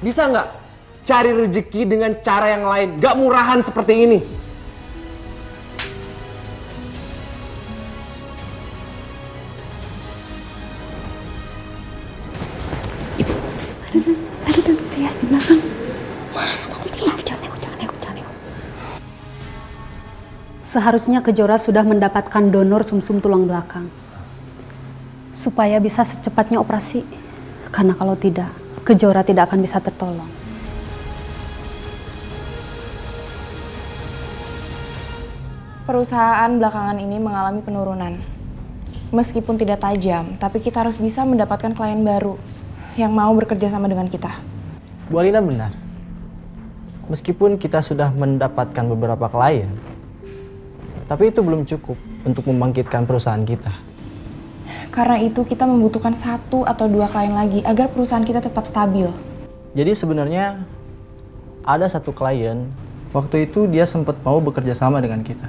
Bisa nggak cari rezeki dengan cara yang lain, gak murahan seperti ini? Ada Tante Tias di belakang. Mana Tante Tias? Jangan nengok. Seharusnya Kejora sudah mendapatkan donor sumsum tulang belakang. Supaya bisa secepatnya operasi. Karena kalau tidak, Kejora tidak akan bisa tertolong. Perusahaan belakangan ini mengalami penurunan. Meskipun tidak tajam, tapi kita harus bisa mendapatkan klien baru yang mau bekerja sama dengan kita. Bu Alina benar. Meskipun kita sudah mendapatkan beberapa klien, tapi itu belum cukup untuk membangkitkan perusahaan kita. Karena itu kita membutuhkan 1 atau 2 klien lagi agar perusahaan kita tetap stabil. Jadi sebenarnya ada satu klien, waktu itu dia sempat mau bekerja sama dengan kita.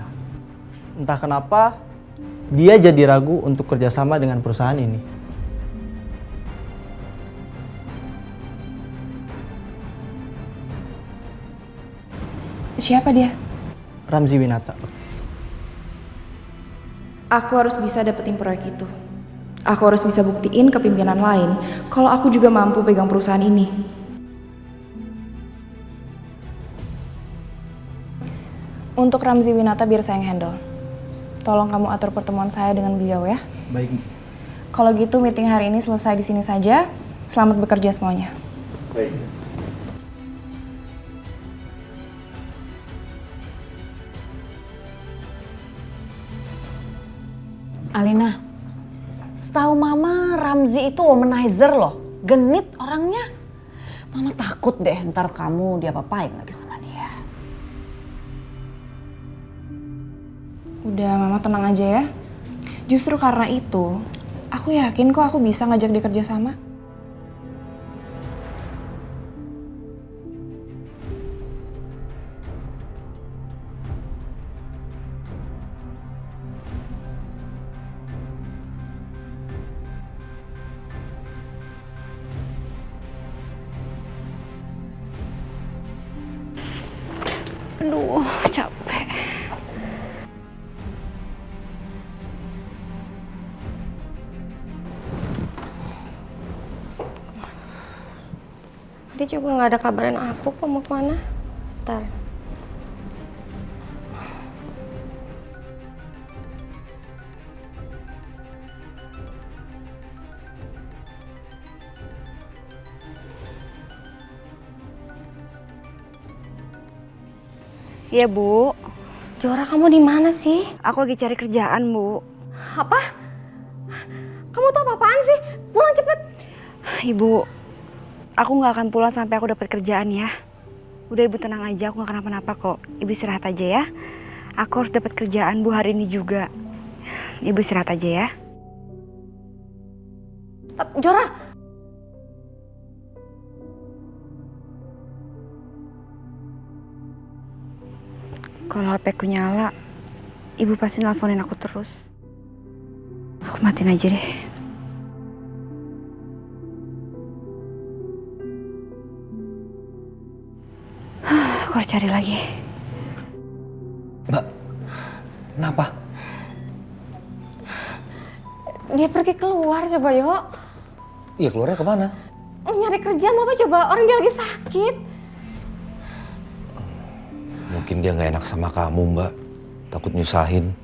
Entah kenapa, dia jadi ragu untuk kerjasama dengan perusahaan ini. Siapa dia? Ramzi Winata. Aku harus bisa dapetin proyek itu. Aku harus bisa buktiin ke pimpinan lain kalau aku juga mampu pegang perusahaan ini. Untuk Ramzi Winata biar saya yang handle. Tolong kamu atur pertemuan saya dengan beliau ya. Baik. Kalau gitu meeting hari ini selesai di sini saja. Selamat bekerja semuanya. Baik. Alina, setahu Mama Ramzi itu womanizer loh. Genit orangnya. Mama takut deh ntar kamu diapa-apain lagi sama dia. Udah, Mama tenang aja ya. Justru karena itu, aku yakin kok aku bisa ngajak dia kerja sama. Aduh, capek. Dia juga nggak ada kabarin aku kok mau kemana. Sebentar. Iya, Bu. Jora, kamu di mana sih? Aku lagi cari kerjaan, Bu. Apa? Kamu tuh apa-apaan sih? Pulang cepet. Ibu, aku nggak akan pulang sampai aku dapat kerjaan ya. Udah Ibu tenang aja, aku nggak kenapa-napa kok. Ibu istirahat aja ya. Aku harus dapat kerjaan Bu hari ini juga. Ibu istirahat aja ya. Jora! Kalau HP ku nyala, Ibu pasti nelfonin aku terus. Aku matiin aja deh. Aku harus cari lagi. Mbak, kenapa? Dia pergi keluar coba, Yok. Iya, keluarnya kemana? Nyari kerja mau apa coba? Orang dia lagi sakit. Mungkin dia nggak enak sama kamu, Mbak. Takut nyusahin.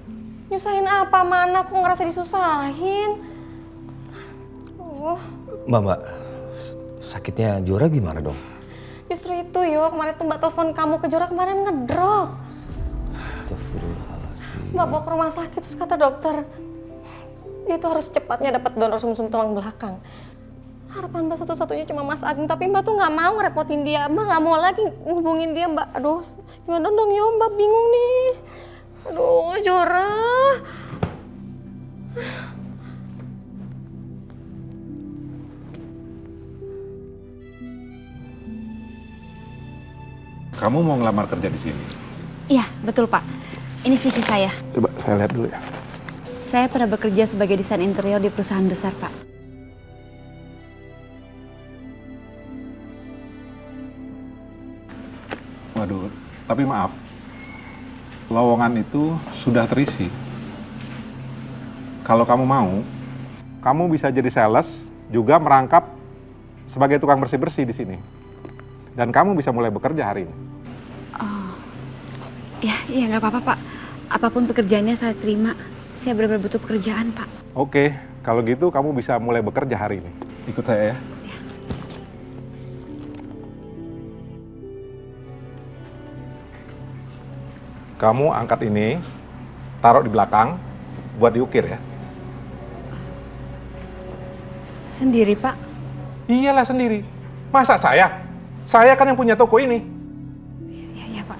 Nyusahin apa? Mana aku ngerasa disusahin. Mbak, sakitnya Jora gimana dong? Justru itu, Yok. Kemarin tuh Mbak telepon kamu ke Jora kemarin ngedrop. Astagfirullahaladzim. Mbak bawa ke rumah sakit, terus kata dokter, dia tuh harus cepatnya dapat donor sumsum tulang belakang. Harapan Mbak satu-satunya cuma Mas Ageng, tapi Mbak tuh nggak mau ngerepotin dia. Mbak nggak mau lagi ngubungin dia, Mbak. Aduh, gimana dong, Yo? Mbak bingung nih. Aduh, Jora. Kamu mau ngelamar kerja di sini? Iya, betul Pak. Ini CV saya. Coba saya lihat dulu ya. Saya pernah bekerja sebagai desain interior di perusahaan besar, Pak. Waduh, tapi maaf. Lowongan itu sudah terisi. Kalau kamu mau, kamu bisa jadi sales, juga merangkap sebagai tukang bersih-bersih di sini. Dan kamu bisa mulai bekerja hari ini. Oh, ya nggak apa-apa Pak. Apapun pekerjaannya saya terima. Saya benar-benar butuh pekerjaan Pak. Oke, kalau gitu kamu bisa mulai bekerja hari ini. Ikut saya ya. Kamu angkat ini, taruh di belakang, buat diukir ya. Sendiri Pak. Iyalah sendiri. Masa saya? Saya kan yang punya toko ini. Iya Pak.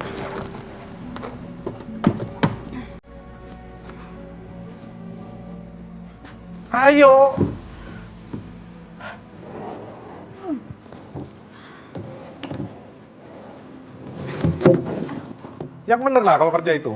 Ayo. Yang bener lah kalau kerja itu.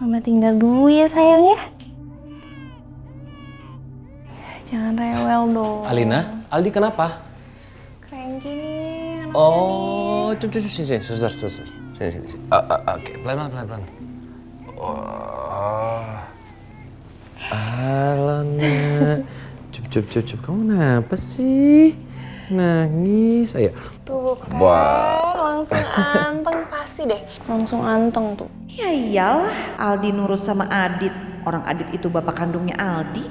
Mama tinggal dulu ya sayang ya. Jangan rewel dong. Alina, Aldi kenapa? Cranky nih. Oh, sini, suster. Sini. Oke, pelan. Oh. Alana. Cup. Kamu kenapa sih? Nangis, ayo. Tuh kan, Wah. langsung anteng pasti deh. Langsung anteng tuh. Ya iyalah, Aldi nurut sama Adit. Orang Adit itu bapak kandungnya Aldi.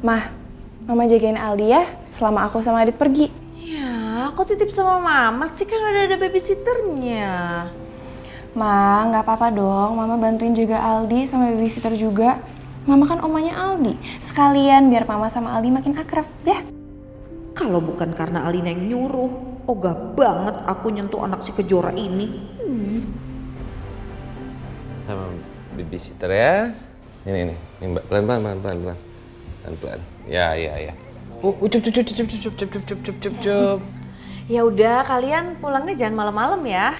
Mah, Mama jagain Aldi ya selama aku sama Adit pergi. Ya, kok titip sama mama sih, kan udah ada babysitternya. Ma, nggak apa-apa dong. Mama bantuin jaga Aldi sama babysitter juga. Mama kan omanya Aldi. Sekalian biar Mama sama Aldi makin akrab, ya? Kalau bukan karena Alina yang nyuruh, ogah banget aku nyentuh anak si Kejora ini. Sama babysitter ya. Ini Mbak, pelan. Ya. Cup. Ya udah, kalian pulangnya jangan malam-malam ya.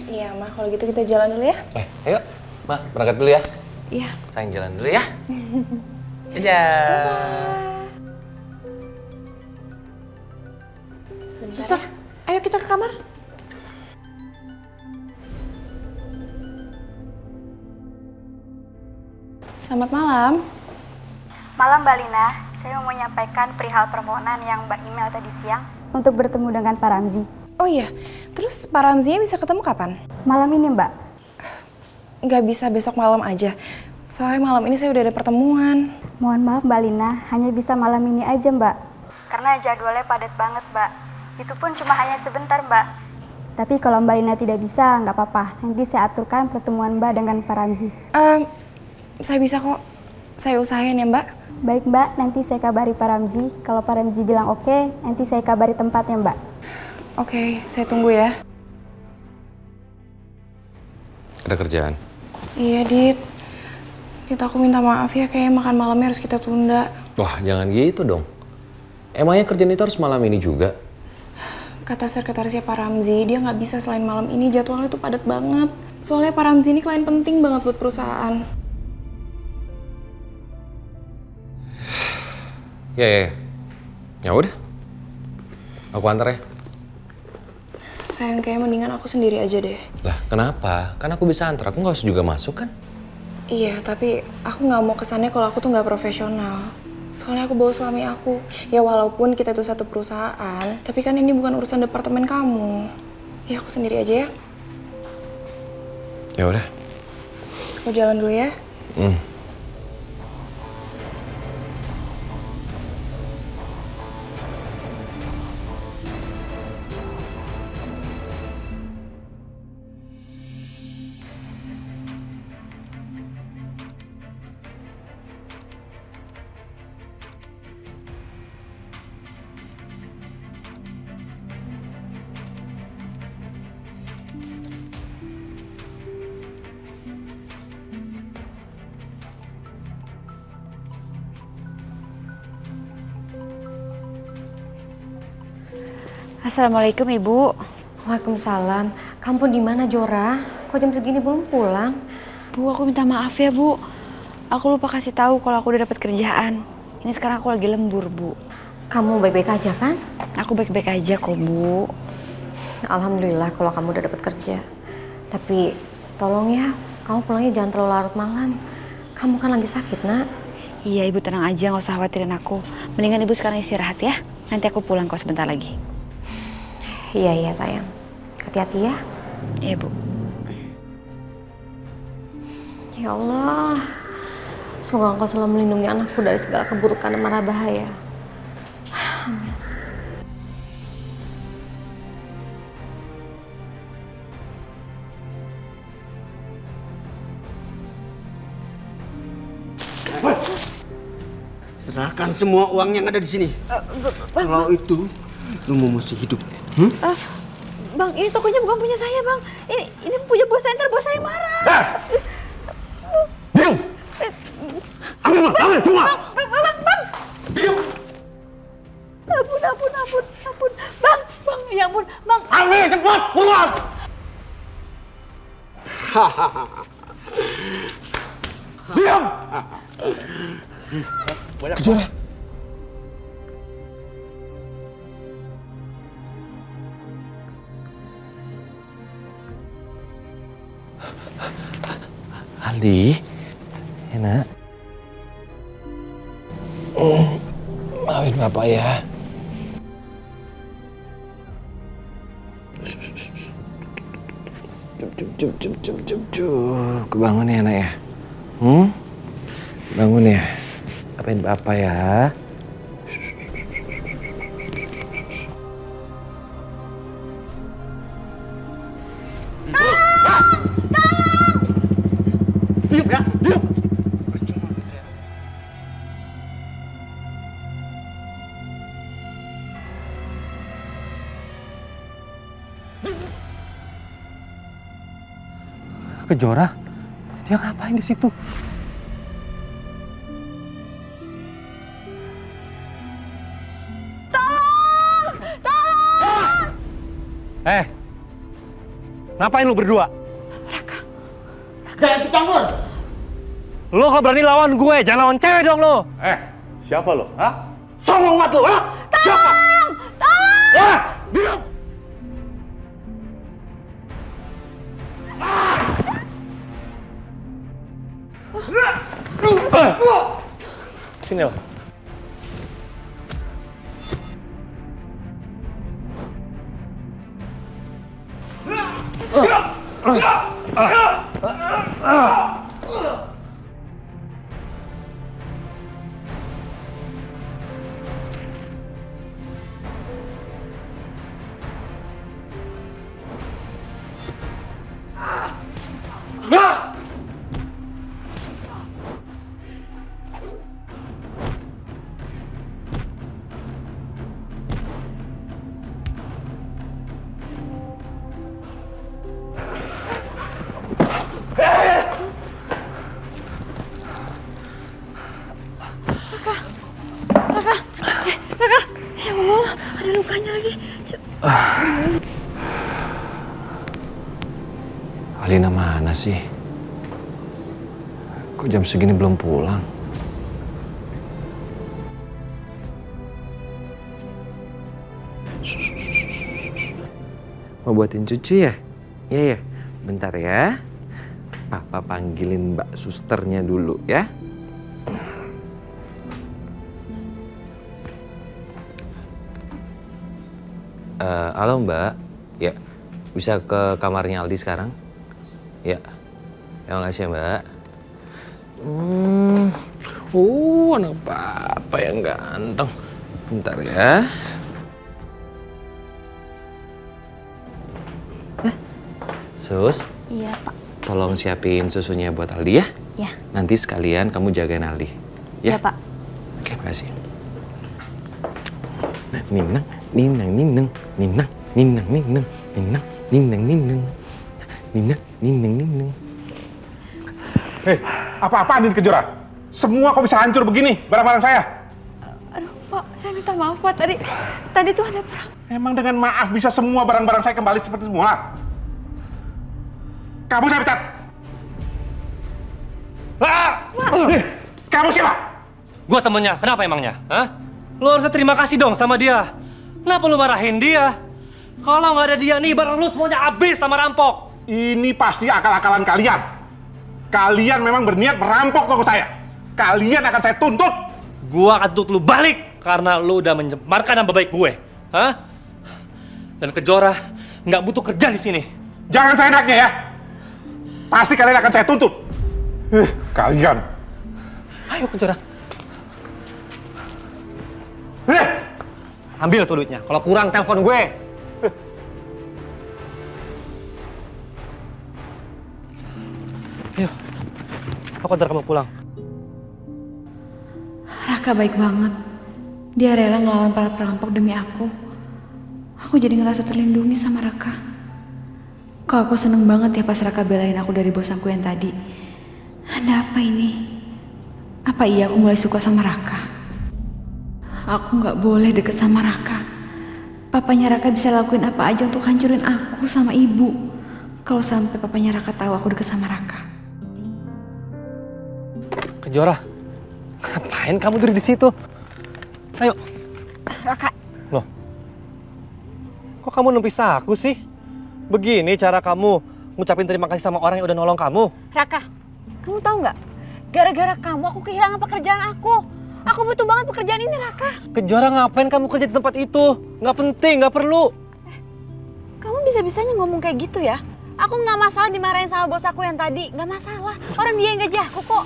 Iya, Ma. Kalau gitu kita jalan dulu ya. Ayo, Ma, berangkat dulu ya. Iya. Sayang jalan dulu ya. Dadah. Suster, ayo kita ke kamar. Selamat malam. Malam Mbak Lina, saya mau menyampaikan perihal permohonan yang Mbak email tadi siang untuk bertemu dengan Pak Ramzi. Oh iya, terus Pak Ramzinya bisa ketemu kapan? Malam ini Mbak. Nggak bisa besok malam aja. Soalnya malam ini saya udah ada pertemuan. Mohon maaf Mbak Lina, hanya bisa malam ini aja Mbak. Karena jadwalnya padat banget Mbak. Itu pun cuma hanya sebentar Mbak. Tapi kalau Mbak Lina tidak bisa, nggak apa-apa. Nanti saya aturkan pertemuan Mbak dengan Pak Ramzi. Saya bisa kok. Saya usahain ya Mbak. Baik Mbak, nanti saya kabari Pak Ramzi. Kalau Pak Ramzi bilang oke, nanti saya kabari tempatnya Mbak. Oke, saya tunggu ya. Ada kerjaan. Iya, Dit. Dit, aku minta maaf ya, kayaknya makan malamnya harus kita tunda. Wah, jangan gitu dong. Emangnya kerjaan itu harus malam ini juga? Kata sekretarisnya Pak Ramzi, dia nggak bisa selain malam ini, jadwalnya tuh padat banget. Soalnya Pak Ramzi ini klien penting banget buat perusahaan. Ya. Ya udah. Aku antar ya. Sayang, kayak mendingan aku sendiri aja deh. Lah, kenapa? Kan aku bisa antar. Aku nggak usah juga masuk kan? Iya, tapi aku nggak mau kesannya kalau aku tuh nggak profesional. Soalnya aku bawa suami aku. Ya walaupun kita itu satu perusahaan, tapi kan ini bukan urusan departemen kamu. Ya aku sendiri aja ya. Ya udah. Aku jalan dulu ya. Assalamualaikum Ibu. Waalaikumsalam. Kamu di mana, Jora? Kok jam segini belum pulang? Bu, aku minta maaf ya Bu. Aku lupa kasih tahu kalau aku udah dapat kerjaan. Ini sekarang aku lagi lembur Bu. Kamu baik-baik aja kan? Aku baik-baik aja kok Bu. Alhamdulillah kalau kamu udah dapat kerja. Tapi tolong ya, kamu pulangnya jangan terlalu larut malam. Kamu kan lagi sakit, Nak. Iya Ibu tenang aja, nggak usah khawatirin aku. Mendingan Ibu sekarang istirahat ya. Nanti aku pulang kok sebentar lagi. Iya sayang. Hati-hati ya. Iya Bu. Ya Allah. Semoga Engkau selalu melindungi anakku dari segala keburukan dan mara bahaya. Amin. Serahkan semua uang yang ada di sini. Kalau itu, lu mau mesti hidup. Bang, ini tokonya bukan punya saya, Bang. Ini punya bos saya, ntar bos saya marah. Diam! Ambil semua! Bang. Diam! Ampun. Bang, ya ampun, Bang. Ambil cepat, buruan! Diam! Kejora. Aldi, enak. Maafin Bapak ya. Cup. Kebangun ya, Nak ya? Bangun ya. Apain Bapak ya? Diam ya, diam! Kejora? Dia ngapain di situ? Ngapain lu berdua? Raka. Jangan ikut campur! Lu kalau berani lawan gue, jangan lawan cewek dong lu! Siapa lo? Hah? Songong mat lu, ha? Siapa? Tolong! Diam! Sini lo. Ya Allah, ada lukanya lagi. Alina mana sih? Kok jam segini belum pulang? Mau buatin cucu ya? Iya ya. Bentar ya. Papa panggilin Mbak Susternya dulu ya. Halo Mbak, ya bisa ke kamarnya Aldi sekarang? Ya, terima kasih ya Mbak. Anak papa yang ganteng. Bentar ya. Sus? Iya, Pak. Tolong siapin susunya buat Aldi ya. Ya. Nanti sekalian kamu jagain Aldi. Ya, Pak. Oke, makasih. Ninang, ninang, ninang, ninang, ninang, ninang, ninang, ninang, ninang, ninang, ninang, ninang. Hei, apa-apaan ini Kejora? Semua kok bisa hancur begini barang-barang saya? Pak, saya minta maaf Pak. Tadi tuh ada perang. Emang dengan maaf bisa semua barang-barang saya kembali seperti semula? Kamu saya pecat. Kamu siapa? Gua temennya, kenapa emangnya? Hah? Lu harusnya terima kasih dong sama dia. Kenapa lu marahin dia? Kalau nggak ada dia nih, barang lu semuanya habis sama rampok. Ini pasti akal-akalan kalian. Kalian memang berniat merampok toko saya. Kalian akan saya tuntut. Gua akan tuntut lu balik karena lu udah mencemarkan nama baik gue. Hah? Dan Kejora nggak butuh kerja di sini. Jangan seenaknya ya. Pasti kalian akan saya tuntut. Kalian. Ayo Kejora. Ambil tuh duitnya. Kalau kurang telepon gue. Ayo. Aku antar kamu pulang. Raka baik banget. Dia rela ngelawan para perampok demi aku. Aku jadi ngerasa terlindungi sama Raka. Kok aku seneng banget ya pas Raka belain aku dari bos aku yang tadi. Ada apa ini? Apa iya aku mulai suka sama Raka? Aku gak boleh deket sama Raka. Papanya Raka bisa lakuin apa aja untuk hancurin aku sama ibu. Kalau sampai papanya Raka tahu aku deket sama Raka. Kejora, ngapain kamu duduk di situ? Ayo. Raka. Loh, kok kamu numpis aku sih? Begini cara kamu ngucapin terima kasih sama orang yang udah nolong kamu. Raka, kamu tahu nggak? Gara-gara kamu aku kehilangan pekerjaan aku. Aku butuh banget pekerjaan ini, Raka. Kejora, ngapain kamu kerja di tempat itu? Nggak penting, nggak perlu. Kamu bisa-bisanya ngomong kayak gitu ya? Aku nggak masalah dimarahin sama bos aku yang tadi. Nggak masalah. Orang dia yang gaji aku kok.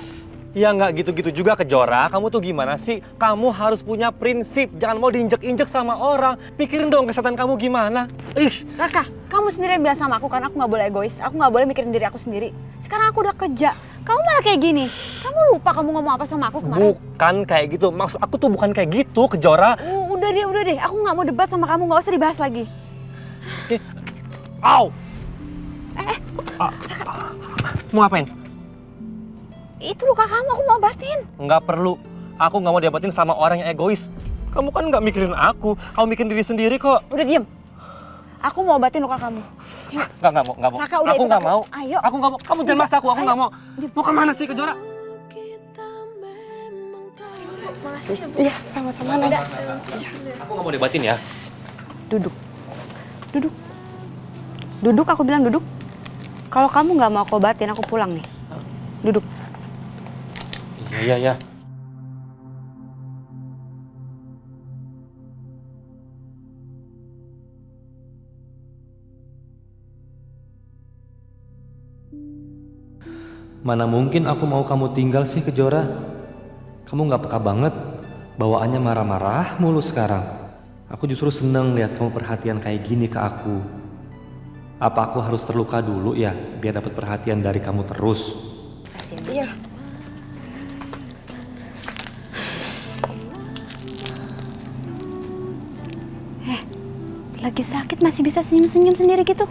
Ya nggak gitu-gitu juga Kejora. Kamu tuh gimana sih? Kamu harus punya prinsip. Jangan mau diinjek-injek sama orang. Pikirin dong kesehatan kamu gimana. Raka, kamu sendiri yang bilang sama aku kan aku nggak boleh egois. Aku nggak boleh mikirin diri aku sendiri. Sekarang aku udah kerja. Kamu malah kayak gini. Kamu lupa kamu ngomong apa sama aku kemarin? Bukan kayak gitu. Maksud aku tuh bukan kayak gitu, Kejora. Udah deh. Aku nggak mau debat sama kamu. Nggak usah dibahas lagi. Au! Mau ngapain? Itu luka kamu, aku mau obatin. Nggak perlu. Aku nggak mau diobatin sama orang yang egois. Kamu kan nggak mikirin aku. Kamu mikirin diri sendiri kok. Udah diem. Aku mau obatin luka kamu. Yuk. Nggak mau. Raka, udah aku ikut nggak aku. mau. Ayo. Aku nggak mau. Kamu jangan maksa aku nggak mau. Mau kemana sih, Kejora? Iya, sama-sama Nanda. Aku nggak mau debatin ya. Duduk. Duduk, aku bilang duduk. Kalau kamu nggak mau aku obatin, aku pulang nih. Duduk. Iya. Mana mungkin aku mau kamu tinggal sih, Kejora? Kamu nggak peka banget, bawaannya marah-marah mulu sekarang. Aku justru seneng lihat kamu perhatian kayak gini ke aku. Apa aku harus terluka dulu ya, biar dapat perhatian dari kamu terus? Iya. Lagi sakit masih bisa senyum-senyum sendiri gitu.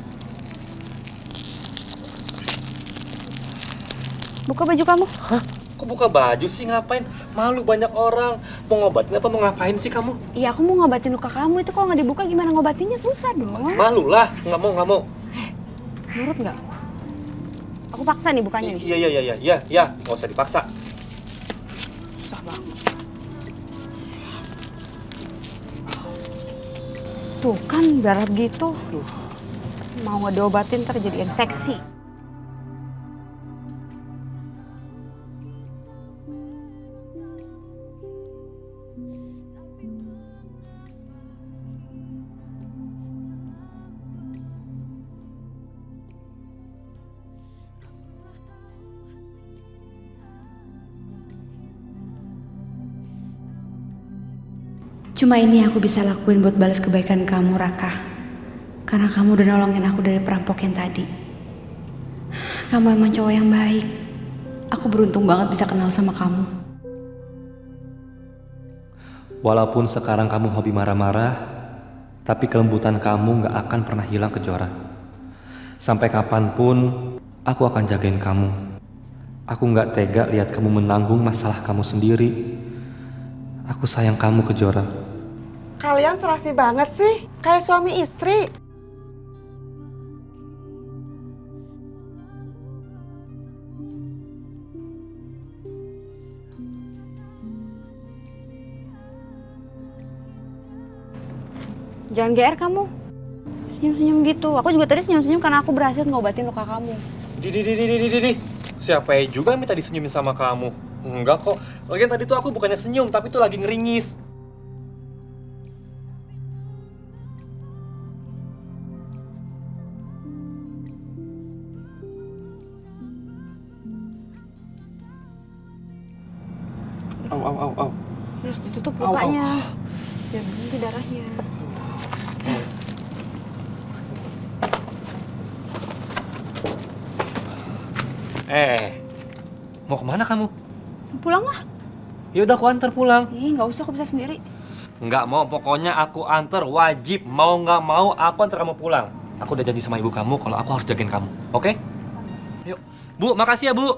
Buka baju kamu. Hah? Kok buka baju sih? Ngapain? Malu banyak orang. Mau ngobatin apa mau ngapain sih kamu? Iya, aku mau ngobatin luka kamu. Itu kalau nggak dibuka gimana ngobatinnya? Susah dong. Malu lah. Nggak mau. Nurut nggak? Aku paksa nih bukanya nih. Iya. Nggak usah dipaksa. Susah banget. Tuh kan darah gitu. Mau nggak diobatin ntar jadi infeksi. Cuma ini aku bisa lakuin buat balas kebaikan kamu, Raka. Karena kamu udah nolongin aku dari perampok yang tadi. Kamu emang cowok yang baik. Aku beruntung banget bisa kenal sama kamu. Walaupun sekarang kamu hobi marah-marah, tapi kelembutan kamu gak akan pernah hilang, Kejora. Sampai kapanpun, aku akan jagain kamu. Aku gak tega lihat kamu menanggung masalah kamu sendiri. Aku sayang kamu, Kejora. Kalian serasi banget sih, kayak suami istri. Jangan GR kamu. Senyum-senyum gitu. Aku juga tadi senyum-senyum karena aku berhasil ngobatin luka kamu. Di. Siapa juga minta disenyumin sama kamu? Enggak kok. Lagian tadi tuh aku bukannya senyum, tapi tuh lagi ngeringis. Au. Terus ditutup lukanya. Biar berhenti darahnya. Mau kemana kamu? Pulang lah. Ya udah aku antar pulang. Ih, nggak usah, aku bisa sendiri. Nggak mau, pokoknya aku antar, wajib. Mau nggak mau, aku antar kamu pulang. Aku udah janji sama ibu kamu kalau aku harus jagain kamu, oke? Yuk. Bu, makasih ya, Bu.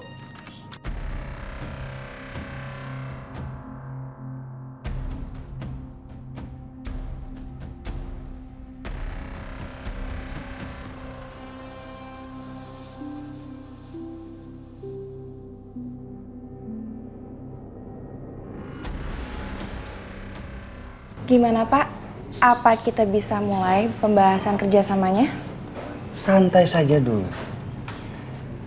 Gimana Pak? Apa kita bisa mulai pembahasan kerjasamanya? Santai saja dulu.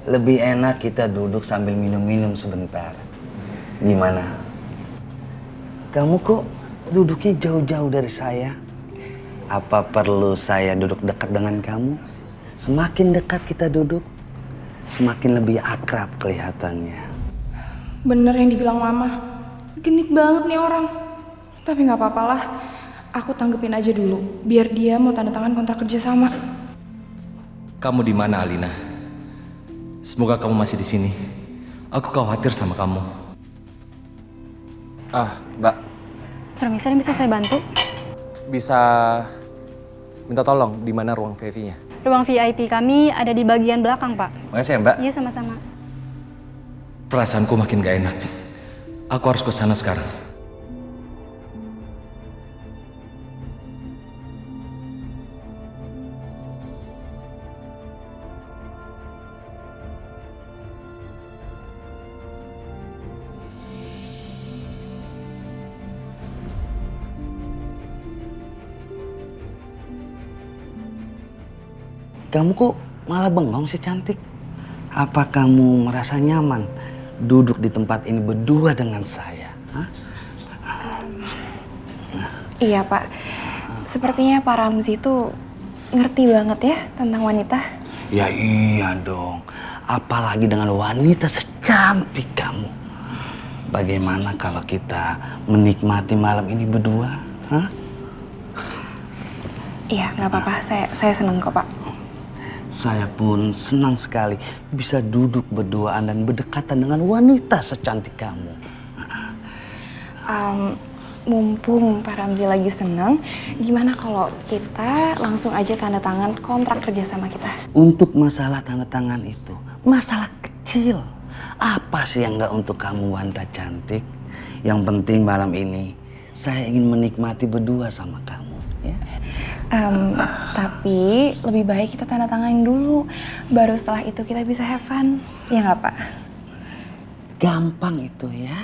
Lebih enak kita duduk sambil minum-minum sebentar. Gimana? Kamu kok duduknya jauh-jauh dari saya? Apa perlu saya duduk dekat dengan kamu? Semakin dekat kita duduk, semakin lebih akrab kelihatannya. Bener yang dibilang Mama. Genit banget nih orang. Tapi nggak apa-apa lah. Aku tanggepin aja dulu. Biar dia mau tanda tangan kontrak kerja sama. Kamu di mana, Alina? Semoga kamu masih di sini. Aku khawatir sama kamu. Mbak, Permisi, bisa saya bantu? bisa minta tolong di mana ruang VIP-nya? Ruang VIP kami ada di bagian belakang, Pak. Makasih ya, Mbak. Iya, sama-sama. Perasaanku makin gak enak. Aku harus ke sana sekarang. Kamu kok malah bengong sih cantik? Apa kamu merasa nyaman duduk di tempat ini berdua dengan saya? Hah? Iya Pak. Sepertinya Pak Ramzi itu ngerti banget ya tentang wanita. Ya iya dong. Apalagi dengan wanita secantik kamu. Bagaimana kalau kita menikmati malam ini berdua? Hah? Iya, nggak apa-apa. Saya seneng kok Pak. Saya pun senang sekali bisa duduk berduaan dan berdekatan dengan wanita secantik kamu. Mumpung Pak Ramzi lagi seneng, gimana kalau kita langsung aja tanda tangan kontrak kerja sama kita? Untuk masalah tanda tangan itu, masalah kecil. Apa sih yang nggak untuk kamu wanita cantik? Yang penting malam ini saya ingin menikmati berdua sama kamu. Ya? Tapi lebih baik kita tanda tanganin dulu. Baru setelah itu kita bisa have fun. Ya nggak Pak? Gampang itu ya.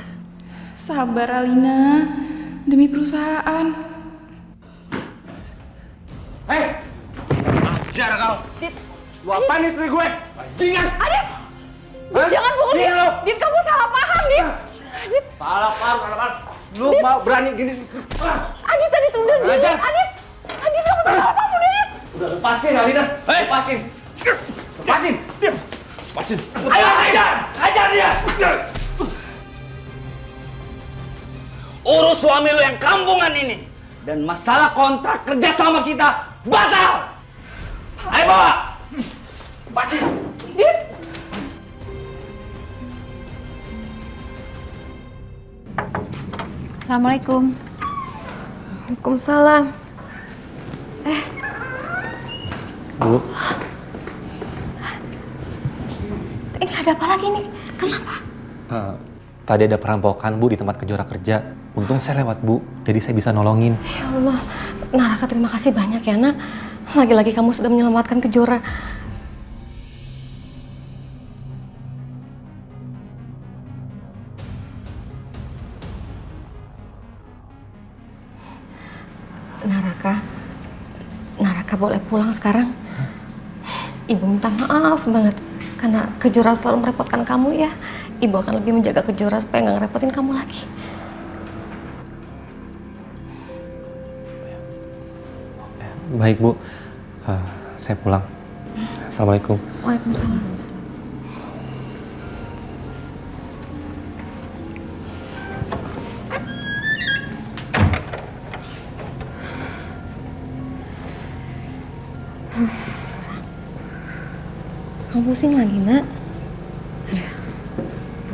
Sabar Alina, demi perusahaan. Hei! Ajar kau! Lu apaan istri gue? Bajingan! Adit! Jangan pukul dia! Dit, kamu salah paham, Dit! Adit! Salah paham. Lu mau berani gini istri? Adit, udah Dit! Adit! Adit, kamu tuh salah paham, Dit! Udah lepasin Alina! Lepasin! Lepasin! Ayo ajar dia! Urus suami lu yang kampungan ini. Dan masalah kontrak kerja sama kita batal. Ayo bawa. Lepasin! Dit! Assalamualaikum. Waalaikumsalam. Bu, Ini ada apa lagi nih? Kenapa? tadi ada perampokan, Bu, di tempat Kejora kerja. Untung saya lewat, Bu. Jadi saya bisa nolongin. Ya Allah, Naraka terima kasih banyak ya, Nak. Lagi-lagi kamu sudah menyelamatkan Kejora. Naraka boleh pulang sekarang. Ibu minta maaf banget karena Kejora selalu merepotkan kamu ya. Ibu akan lebih menjaga Kejora supaya nggak ngerepotin kamu lagi. Baik, Bu. Saya pulang. Assalamualaikum. Waalaikumsalam. Kamu pusing lagi, Nak?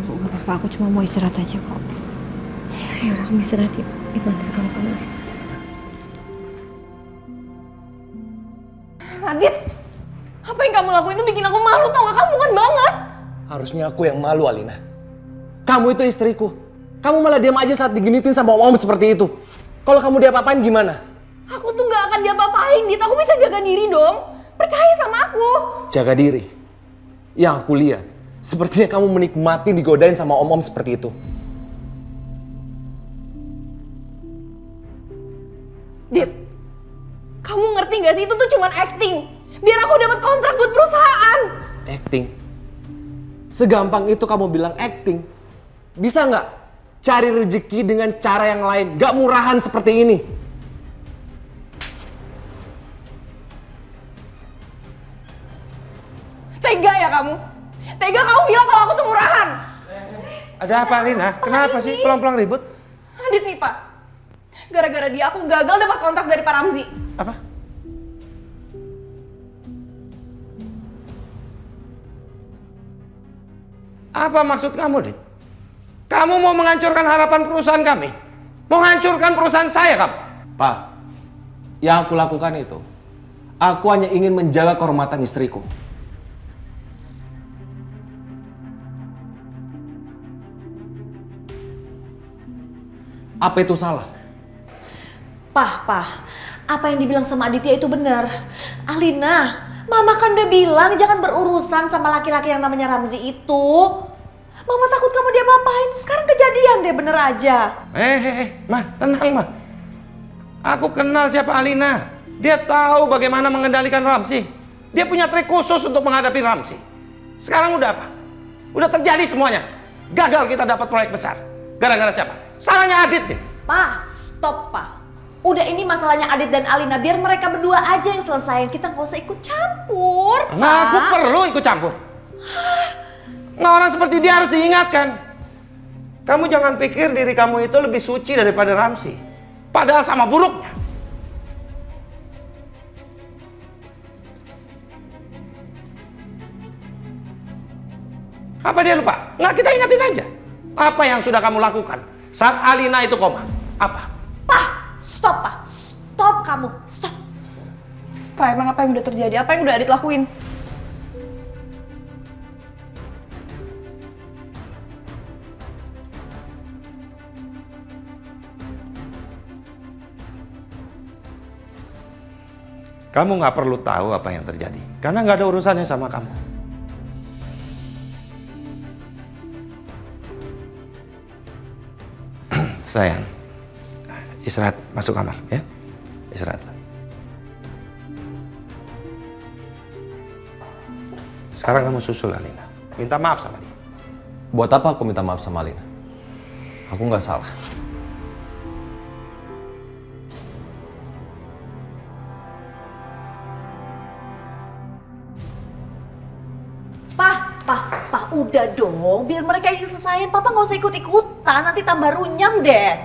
Bu, gak apa-apa, aku cuma mau istirahat aja kok. Ya udah, kamu istirahat yuk. Ibu antar kamu kamar. Adit, apa yang kamu lakuin itu bikin aku malu, tau gak? Kamu kan banget. Harusnya aku yang malu, Alina. Kamu itu istriku. Kamu malah diam aja saat digenitin sama om seperti itu. Kalau kamu diapa-apain gimana? Aku tuh gak akan diapa-apain, Dit. Aku bisa jaga diri dong. Percaya sama aku. Jaga diri. Yang aku lihat, sepertinya kamu menikmati digodain sama om-om seperti itu. Dit, kamu ngerti gak sih itu tuh cuman acting. Biar aku dapat kontrak buat perusahaan. Acting? Segampang itu kamu bilang acting? Bisa nggak cari rezeki dengan cara yang lain? Gak murahan seperti ini. Tega ya kamu? Tega kamu bilang kalau aku tuh murahan. Ada apa, Lina? Kenapa sih pelan-pelan ribut? Adit nih, Pak. Gara-gara dia aku gagal dapat kontrak dari Pak Ramzi. Apa? Apa maksud kamu, Dit? Kamu mau menghancurkan harapan perusahaan kami? Mau menghancurkan perusahaan saya, kamu? Pak, yang aku lakukan itu, aku hanya ingin menjaga kehormatan istriku. Apa itu salah? Pah, apa yang dibilang sama Aditya itu benar. Alina, Mama kan udah bilang jangan berurusan sama laki-laki yang namanya Ramzi itu. Mama takut kamu diapa-apain, sekarang kejadian deh bener aja. Mah, tenang, Mah. Aku kenal siapa Alina. Dia tahu bagaimana mengendalikan Ramzi. Dia punya trik khusus untuk menghadapi Ramzi. Sekarang udah apa? Udah terjadi semuanya. Gagal kita dapat proyek besar. Gara-gara siapa? Salahnya Adit nih. Pah, stop, Pah. Udah ini masalahnya Adit dan Alina, biar mereka berdua aja yang selesain. Kita nggak usah ikut campur, Pak. Nah, aku perlu ikut campur. Nah, orang seperti dia harus diingatkan. Kamu jangan pikir diri kamu itu lebih suci daripada Ramzi. Padahal sama buruknya. Apa dia lupa? Nggak, kita ingatin aja. Apa yang sudah kamu lakukan saat Alina itu koma? Apa? Stop, Pak. Stop kamu. Stop. Pak, emang apa yang udah terjadi? Apa yang udah Adit lakuin? Kamu nggak perlu tahu apa yang terjadi. Karena nggak ada urusannya sama kamu. Sayang, istirahat, masuk kamar ya. Istirahat. Sekarang kamu susul Alina. Minta maaf sama dia. Buat apa aku minta maaf sama Alina? Aku nggak salah. Pah, udah dong. Biar mereka yang selesain. Papa nggak usah ikut-ikutan. Nanti tambah runyam deh.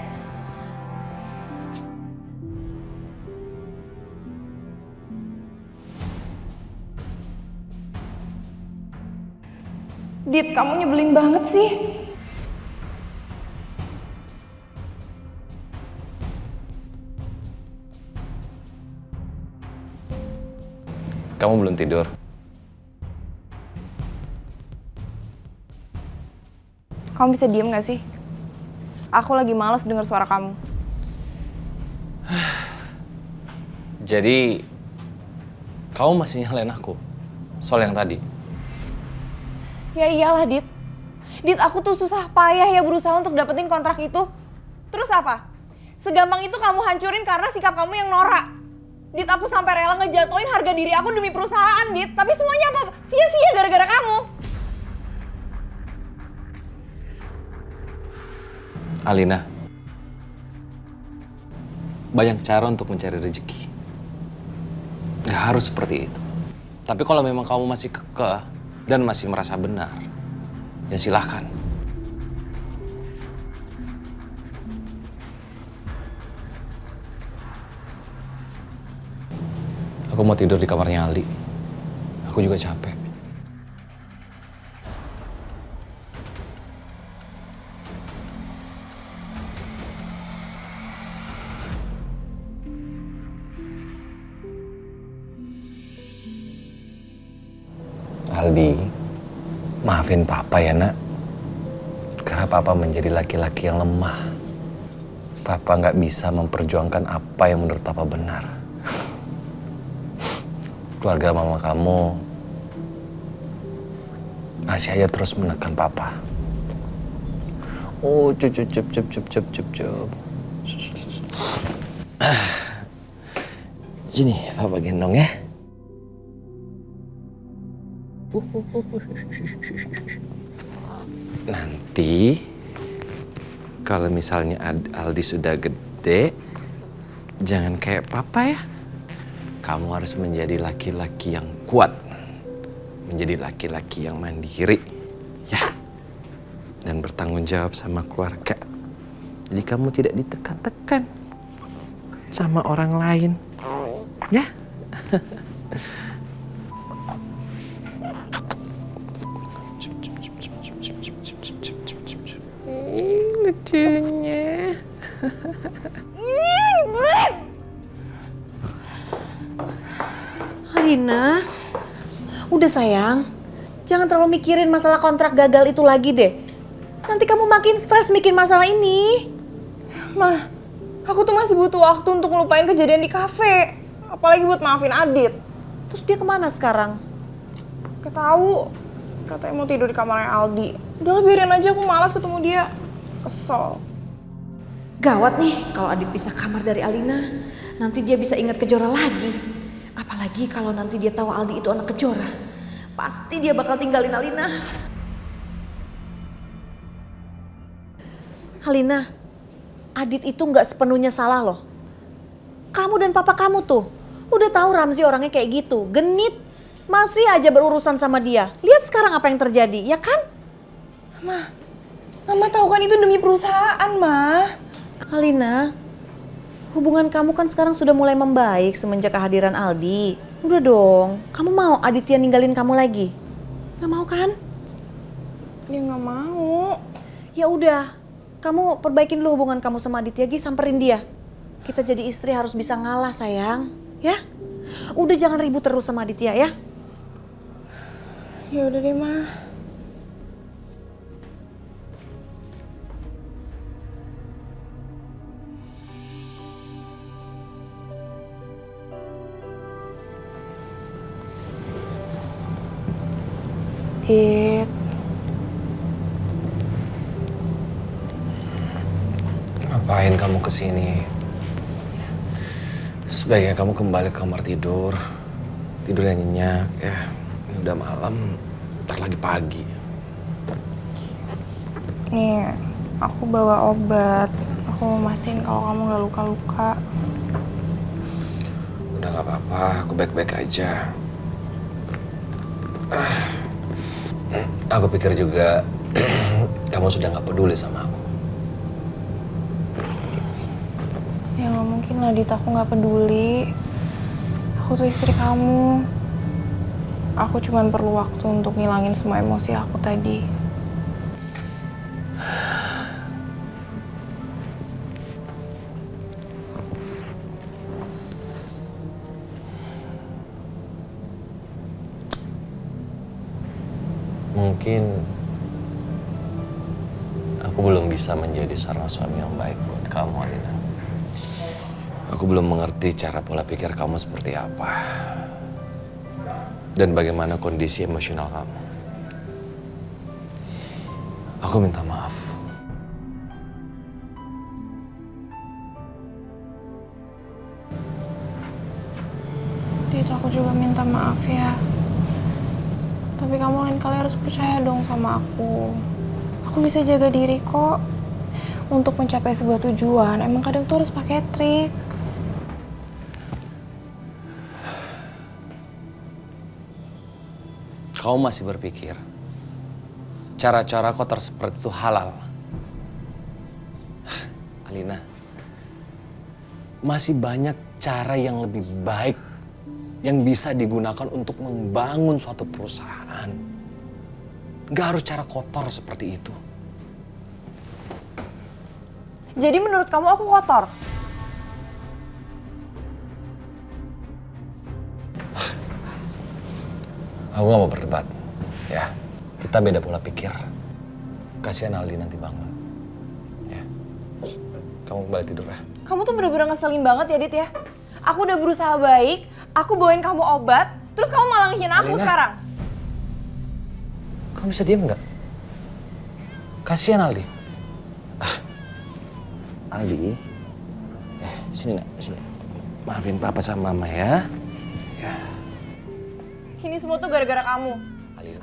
Dit, kamu nyebelin banget sih. Kamu belum tidur? Kamu bisa diem gak sih? Aku lagi males denger suara kamu. Jadi, kamu masih nyalain aku soal yang tadi? Ya iyalah, Dit. Dit, aku tuh susah payah ya berusaha untuk dapetin kontrak itu. Terus apa? Segampang itu kamu hancurin karena sikap kamu yang norak. Dit, aku sampai rela ngejatuhin harga diri aku demi perusahaan, Dit. Tapi semuanya apa? Sia-sia gara-gara kamu. Alina, banyak cara untuk mencari rezeki. Gak harus seperti itu. Tapi kalau memang kamu masih kekeh dan masih merasa benar, ya silahkan. Aku mau tidur di kamarnya Aldi. Aku juga capek. Aldi, maafin Papa ya nak. Karena Papa menjadi laki-laki yang lemah. Papa nggak bisa memperjuangkan apa yang menurut Papa benar. Keluarga mama kamu masih aja terus menekan Papa. Oh, cup. Sini, Papa gendong ya. Nanti kalau misalnya Aldi sudah gede, jangan kayak Papa ya. Kamu harus menjadi laki-laki yang kuat, menjadi laki-laki yang mandiri, ya, dan bertanggung jawab sama keluarga. Jadi kamu tidak ditekan-tekan sama orang lain, ya. Lucunya. Alina, udah sayang. Jangan terlalu mikirin masalah kontrak gagal itu lagi deh. Nanti kamu makin stres mikirin masalah ini. Mah, aku tuh masih butuh waktu untuk ngelupain kejadian di kafe. Apalagi buat maafin Adit. Terus dia kemana sekarang? Gak tahu. Katanya mau tidur di kamarnya Aldi. Udah biarin aja, aku malas ketemu dia. Kesel. Gawat nih kalau Adit pisah kamar dari Alina. Nanti dia bisa ingat Kejora lagi. Apalagi kalau nanti dia tahu Aldi itu anak Kejora. Pasti dia bakal tinggalin Alina. Alina, Adit itu nggak sepenuhnya salah loh. Kamu dan papa kamu tuh udah tahu Ramzi orangnya kayak gitu, genit, masih aja berurusan sama dia. Lihat sekarang apa yang terjadi, ya kan? Mama tahu kan itu demi perusahaan, Ma. Alina, hubungan kamu kan sekarang sudah mulai membaik semenjak kehadiran Aldi. Udah dong, kamu mau Aditya ninggalin kamu lagi? Gak mau kan? Ya nggak mau. Ya udah, kamu perbaikin dulu hubungan kamu sama Aditya, samperin dia. Kita jadi istri harus bisa ngalah sayang, ya? Udah jangan ribut terus sama Aditya ya. Ya udah deh, Ma. Dit. Ngapain kamu kesini? Sebaiknya kamu kembali ke kamar tidur. Tidur yang nyenyak ya. Ini udah malam, ntar lagi pagi. Nih, aku bawa obat. Aku mau mastiin kalau kamu nggak luka-luka. Udah gak apa-apa, aku baik-baik aja. Aku pikir juga kamu sudah gak peduli sama aku. Ya nggak mungkin lah, Dit, aku nggak peduli. Aku tuh istri kamu. Aku cuman perlu waktu untuk ngilangin semua emosi aku tadi. Mungkin aku Aku belum bisa menjadi seorang suami yang baik buat kamu, Alina. Aku belum mengerti cara pola pikir kamu seperti apa. Dan bagaimana kondisi emosional kamu. Aku minta maaf. Dit, aku juga minta maaf ya. Tapi kamu lain kali harus percaya dong sama aku. Aku bisa jaga diri kok. Untuk mencapai sebuah tujuan, emang kadang tuh harus pakai trik. Kau masih berpikir cara-cara kotor seperti itu halal? Alina, masih banyak cara yang lebih baik yang bisa digunakan untuk membangun suatu perusahaan. Gak harus cara kotor seperti itu. Jadi menurut kamu aku kotor? Aku gak mau berdebat, ya. Kita beda pola pikir. Kasihan Aldi nanti bangun. Ya. Kamu kembali tidur ya. Kamu tuh bener-bener ngeselin banget ya, Dit ya. Aku udah berusaha baik, aku bawain kamu obat, terus kamu malah ngehina aku sekarang. Kamu bisa diem nggak? Kasihan Aldi. Aldi, sini nak, sini. Maafin papa sama mama ya. Ini semua tuh gara-gara kamu.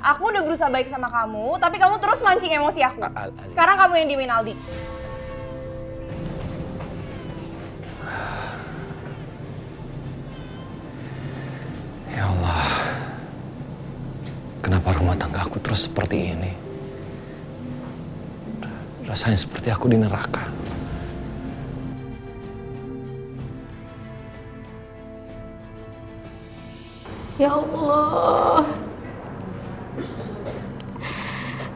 Aku udah berusaha baik sama kamu, tapi kamu terus mancing emosi aku. Sekarang kamu yang diemin Aldi. Ya Allah, kenapa rumah tangga aku terus seperti ini? Rasanya seperti aku di neraka. Ya Allah,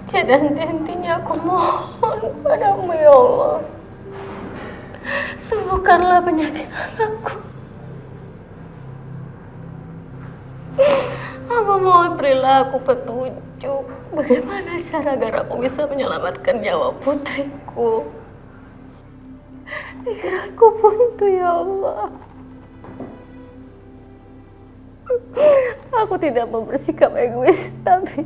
tiada henti-hentinya aku mohon padamu ya Allah. Sembuhkanlah penyakit anakku. Apa mohon berilah aku petunjuk bagaimana cara agar aku bisa menyelamatkan nyawa putriku. Pikiranku buntu ya Allah. Aku tidak mau bersikap egois, tapi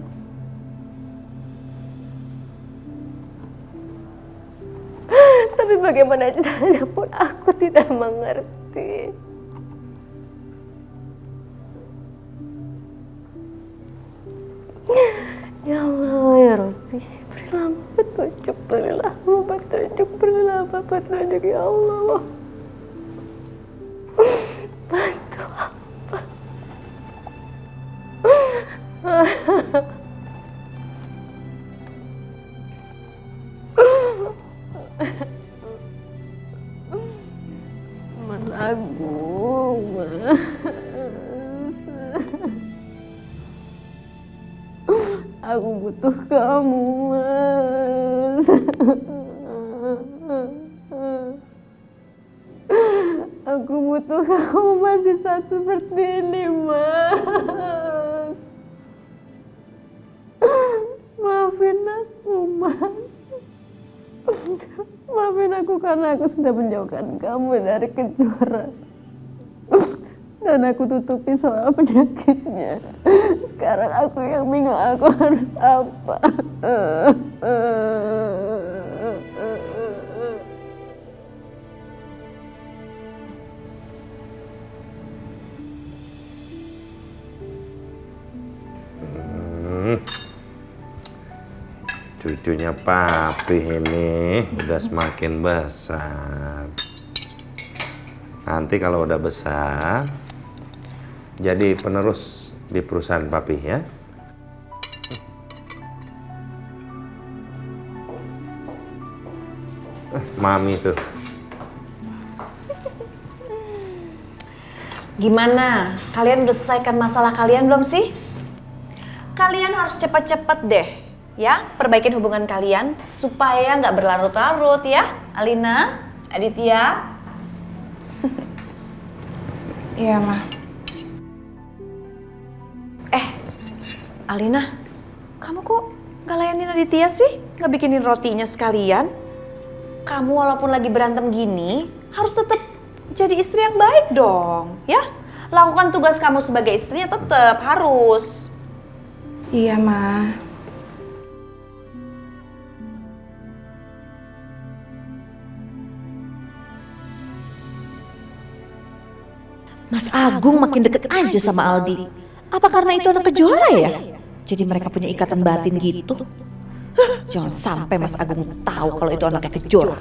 bagaimana caranya pun aku tidak mengerti. Ya Allah, ya Rabbi, berilah petunjuk, berilah petunjuk, berilah petunjuk ya Allah. Bantu apa? Mas Agung, Mas. Aku butuh kamu, Mas. Aku butuh kamu, Mas, di saat seperti ini, Mas. Maafin aku, Mas. Maafin aku karena aku sudah menjauhkan kamu dari Kejora. Dan aku tutupi soal penyakitnya. Sekarang aku yang bingung aku harus apa. Cucunya papi ini udah semakin besar. Nanti kalau udah besar, jadi penerus di perusahaan papi ya. Mami tuh. Gimana? Kalian udah selesaikan masalah kalian belum sih? Kalian harus cepet-cepet deh, ya, perbaikin hubungan kalian supaya nggak berlarut-larut ya, Alina, Aditya. Iya, Ma. Alina, kamu kok Gak layanin Aditya sih? Gak bikinin rotinya sekalian? Kamu walaupun lagi berantem gini, harus tetap jadi istri yang baik dong, ya? Lakukan tugas kamu sebagai istrinya tetap harus. Iya, Ma. Mas Agung makin deket aja sama Aldi. Apa karena itu anak Kejora ya? Jadi mereka punya ikatan batin gitu? Jangan sampai Mas Agung tahu kalau itu anaknya Kejora.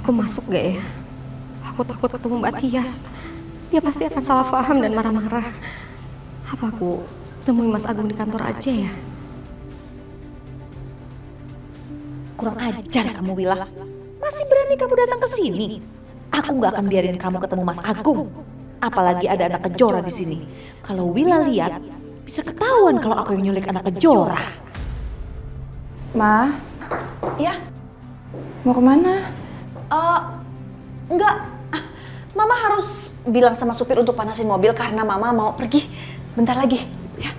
Aku masuk gak ya? Aku takut ketemu Mbak Tias. Dia pasti akan salah paham dan marah-marah. Apa aku temuin Mas Agung di kantor aja ya? Kurang ajar kamu, Wila. Masih berani kamu datang ke sini? Aku nggak akan biarin kamu ketemu Mas Agung. Apalagi ada anak Kejora di sini. Kalau Wila lihat, bisa ketahuan kalau aku yang nyulik anak Kejora. Ma, Ya, mau kemana? enggak. Mama harus bilang sama supir untuk panasin mobil karena Mama mau pergi bentar lagi. Ya.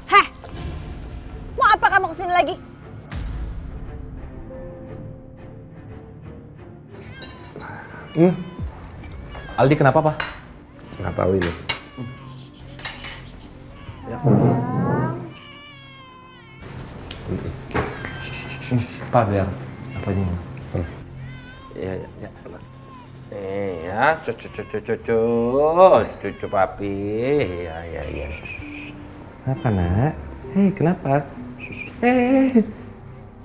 Heh, mau apa kamu kesini lagi? Aldi kenapa, Pak? Nggak tahu ini. Pak, biar apa ini? Ya, ya, ya. Nih ya, cucu papi. Ya, ya, ya. Kenapa, Nak? Hei, kenapa?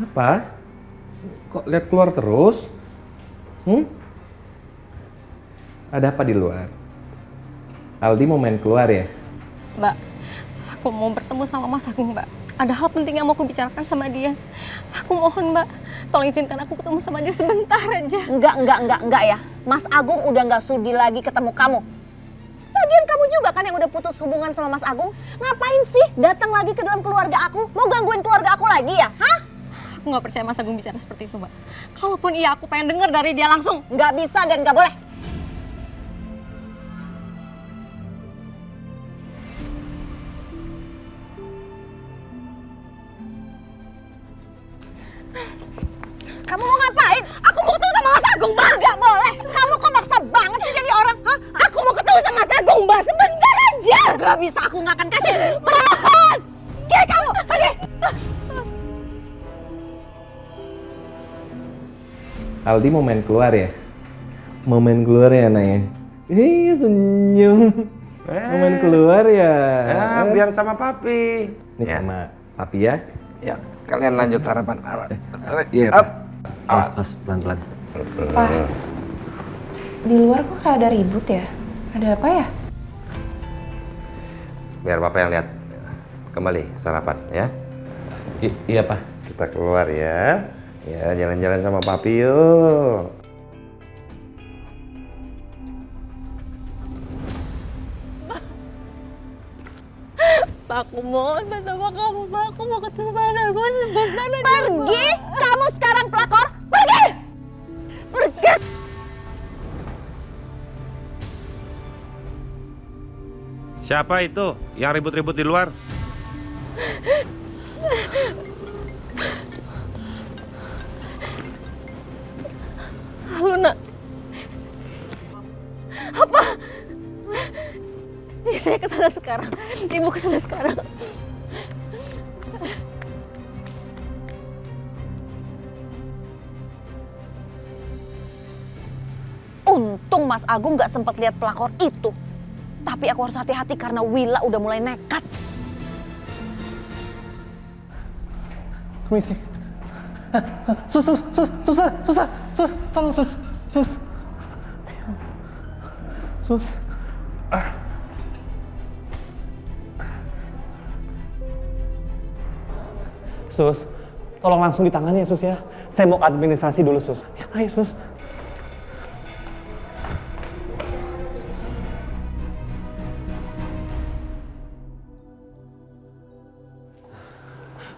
Apa? Kok lihat keluar terus? Ada apa di luar? Aldi mau main keluar ya? Mbak, aku mau bertemu sama Mas Agung, Mbak. Ada hal penting yang mau aku bicarakan sama dia. Aku mohon, Mbak, tolong izinkan aku ketemu sama dia sebentar aja. Enggak ya. Mas Agung udah nggak sudi lagi ketemu kamu. Lagian kamu juga kan yang udah putus hubungan sama Mas Agung. Ngapain sih datang lagi ke dalam keluarga aku? Mau gangguin keluarga aku lagi ya? Hah? Aku nggak percaya Mas Agung bicara seperti itu, Mbak. Kalaupun iya, aku pengen dengar dari dia langsung. Nggak bisa dan nggak boleh. Kamu mau ngapain? Aku mau ketemu sama Mas Agung, Mbak. Nggak boleh. Kamu kok maksa banget sih jadi orang? Hah? Aku mau ketemu sama Mas Agung, Mbak. Sebentar aja. Nggak bisa, aku nggak akan kasih. Mas! Kayak kamu, pergi. Aldi mau main keluar ya? Mau main keluar ya, Nak ya? Senyum. Mau main keluar ya? Biar sama papi. Ini sama papi ya? Ya, kalian lanjut sarapan. Iya, Mas, pelan-pelan. Pak, di luar kok kayak ada ribut ya? Ada apa ya? Biar papa yang lihat. Kembali sarapan ya. Iya, Pak. Kita keluar ya. Ya, jalan-jalan sama papi yuk. Pak, aku mohon Pak sama kamu, Pak. Aku mau ketemu sama Agung sebentar aja. Pergi! Kamu sekarang pelakor! Pergi! Pergi! Siapa itu yang ribut-ribut di luar? Halo, Nak. Apa? Saya kesana sekarang. Ibu kesana sekarang. Untung Mas Agung gak sempat lihat pelakor itu. Tapi aku harus hati-hati karena Wila udah mulai nekat. Permisi. Sus, tolong sus. Sus. Sus, tolong langsung ditangani ya Sus ya. Saya mau administrasi dulu Sus. Ya, ayo Sus.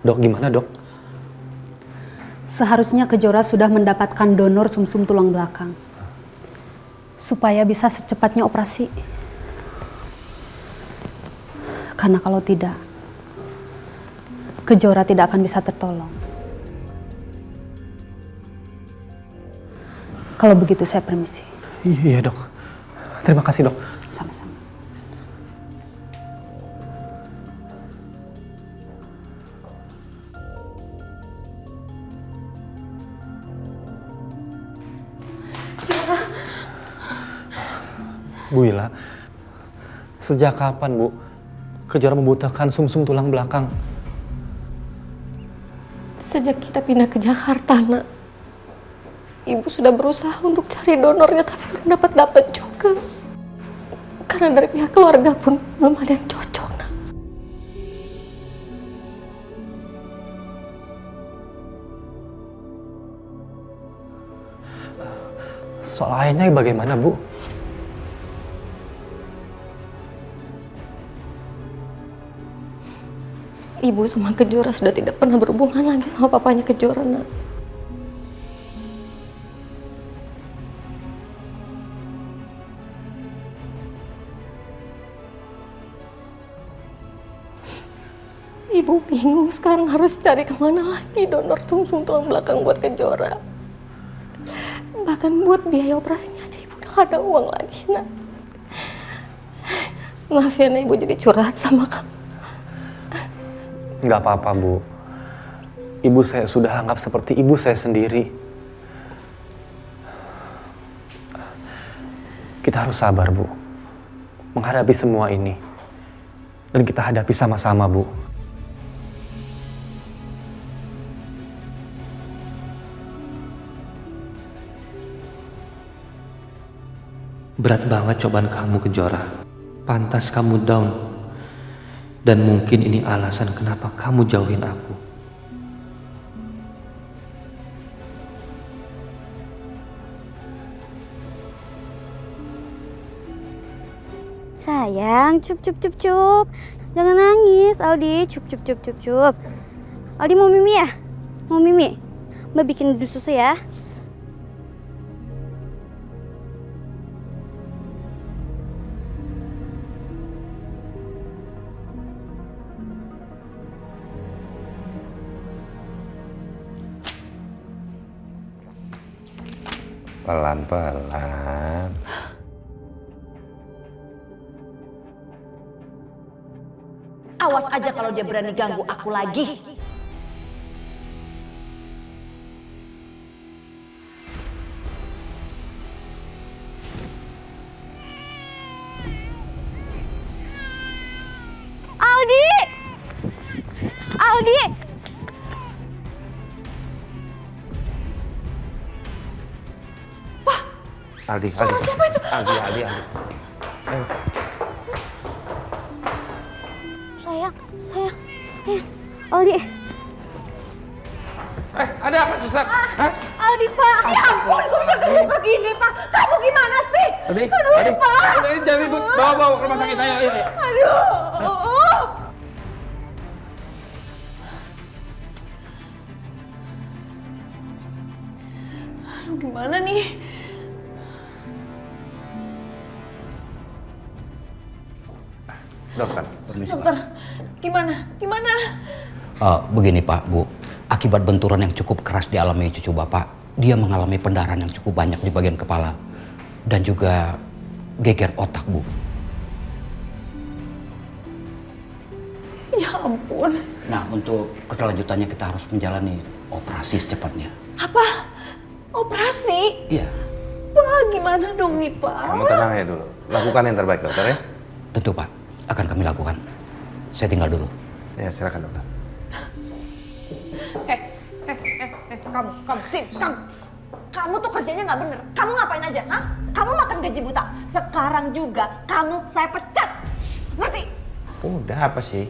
Dok, gimana dok? Seharusnya Kejora sudah mendapatkan donor sumsum tulang belakang. Supaya bisa secepatnya operasi. Karena kalau tidak, Kejora tidak akan bisa tertolong. Kalau begitu saya permisi. Iya dok. Terima kasih dok. Sama-sama. Bu Ila, sejak kapan Bu Kejora membutuhkan sumsum tulang belakang? Sejak kita pindah ke Jakarta, Nak. Ibu sudah berusaha untuk cari donornya, tapi belum dapat juga. Karena dari pihak keluarga pun belum ada yang cocok, Nak. Soal ayahnya bagaimana Bu? Ibu sama Kejora sudah tidak pernah berhubungan lagi sama papanya Kejora, Nak. Ibu bingung sekarang harus cari kemana lagi donor sumsum tulang belakang buat Kejora. Bahkan buat biaya operasinya aja ibu udah gak ada uang lagi, Nak. Maaf ya, Nak, ibu jadi curhat sama kamu. Nggak apa-apa Bu. Ibu saya sudah anggap seperti ibu saya sendiri. Kita harus sabar Bu. Menghadapi semua ini. Dan kita hadapi sama-sama Bu. Berat banget cobaan kamu Kejora. Pantas kamu down. Dan mungkin ini alasan kenapa kamu jauhin aku. Sayang, cup. Jangan nangis, Aldi. Cup. Aldi mau mimi ya? Mau mimi? Mbak bikin susu ya. Pelan-pelan. Awas aja kalau dia berani ganggu aku lagi. Aldi! Aldi, Suara siapa itu? Aldi. Ayo. Sayang. Aldi. Ada apa susah? Aldi, Pak. Ya ampun, kok bisa terluka gini, Pak? Kamu gimana sih? Aldi, Aduh, Pak. Aldi, jangan ribut. Bawa ke rumah sakit. Ayo. Aduh. Aduh, gimana nih? Dokter, permisi. Dokter, gimana? Begini Pak, Bu. Akibat benturan yang cukup keras dialami cucu Bapak, dia mengalami pendarahan yang cukup banyak di bagian kepala. Dan juga geger otak, Bu. Ya ampun. Nah, untuk kelanjutannya kita harus menjalani operasi secepatnya. Apa? Operasi? Iya. Pak, gimana dong nih, Pak? kamu tenang ya dulu. Lakukan yang terbaik, dokter ya. Tentu Pak, akan kami lakukan. Saya tinggal dulu. Ya, silakan dokter. Kamu, sini, kamu tuh kerjanya nggak bener. Kamu ngapain aja, hah? Kamu makan gaji buta. Sekarang juga kamu saya pecat. Ngerti? Udah apa sih?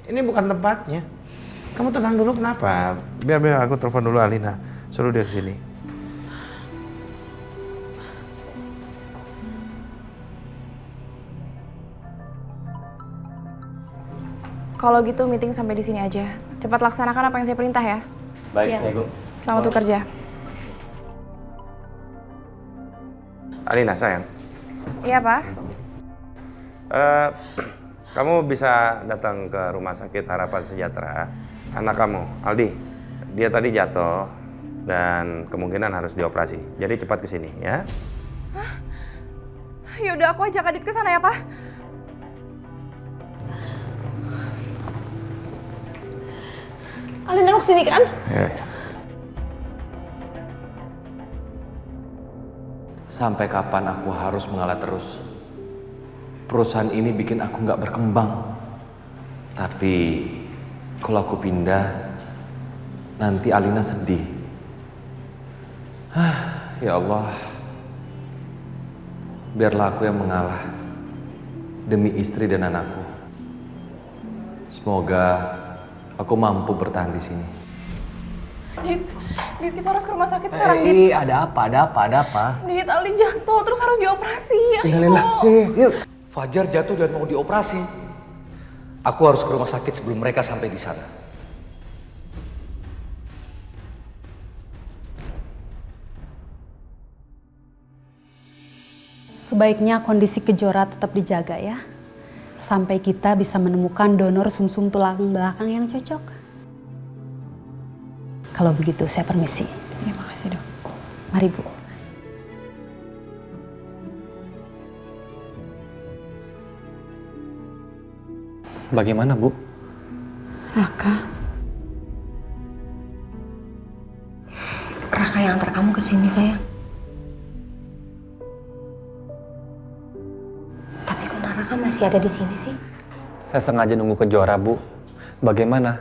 Ini bukan tempatnya. Kamu tenang dulu kenapa? Biar aku telepon dulu Alina. Suruh dia kesini. Kalau gitu meeting sampai di sini aja. Cepat laksanakan apa yang saya perintah ya. Baik, Siap. Ibu. Selamat bekerja. Alina sayang. Iya, Pak. Kamu bisa datang ke Rumah Sakit Harapan Sejahtera. Anak kamu, Aldi, dia tadi jatuh dan kemungkinan harus dioperasi. Jadi cepat ke sini ya. Yaudah, aku ajak Adit ke sana ya, Pak. Alina mau kesini kan? Ya. Sampai kapan aku harus mengalah terus? Perusahaan ini bikin aku nggak berkembang. Tapi kalau aku pindah, nanti Alina sedih. Ya Allah, biarlah aku yang mengalah demi istri dan anakku. Semoga aku mampu bertahan di sini. Dit, kita harus ke rumah sakit sekarang, Dit. Ada apa? Dit, Aldi jatuh, terus harus dioperasi. Tinggalin lah. Ayo. Yuk. Fajar jatuh dan mau dioperasi. Aku harus ke rumah sakit sebelum mereka sampai di sana. Sebaiknya kondisi Kejora tetap dijaga ya. Sampai kita bisa menemukan donor sumsum tulang belakang yang cocok. Kalau begitu saya permisi. Terima kasih, Dok. Mari Bu. Bagaimana Bu? Raka yang antar kamu ke sini sayang. Tapi kok Raka masih ada di sini sih? Saya sengaja nunggu Kejora Bu. Bagaimana?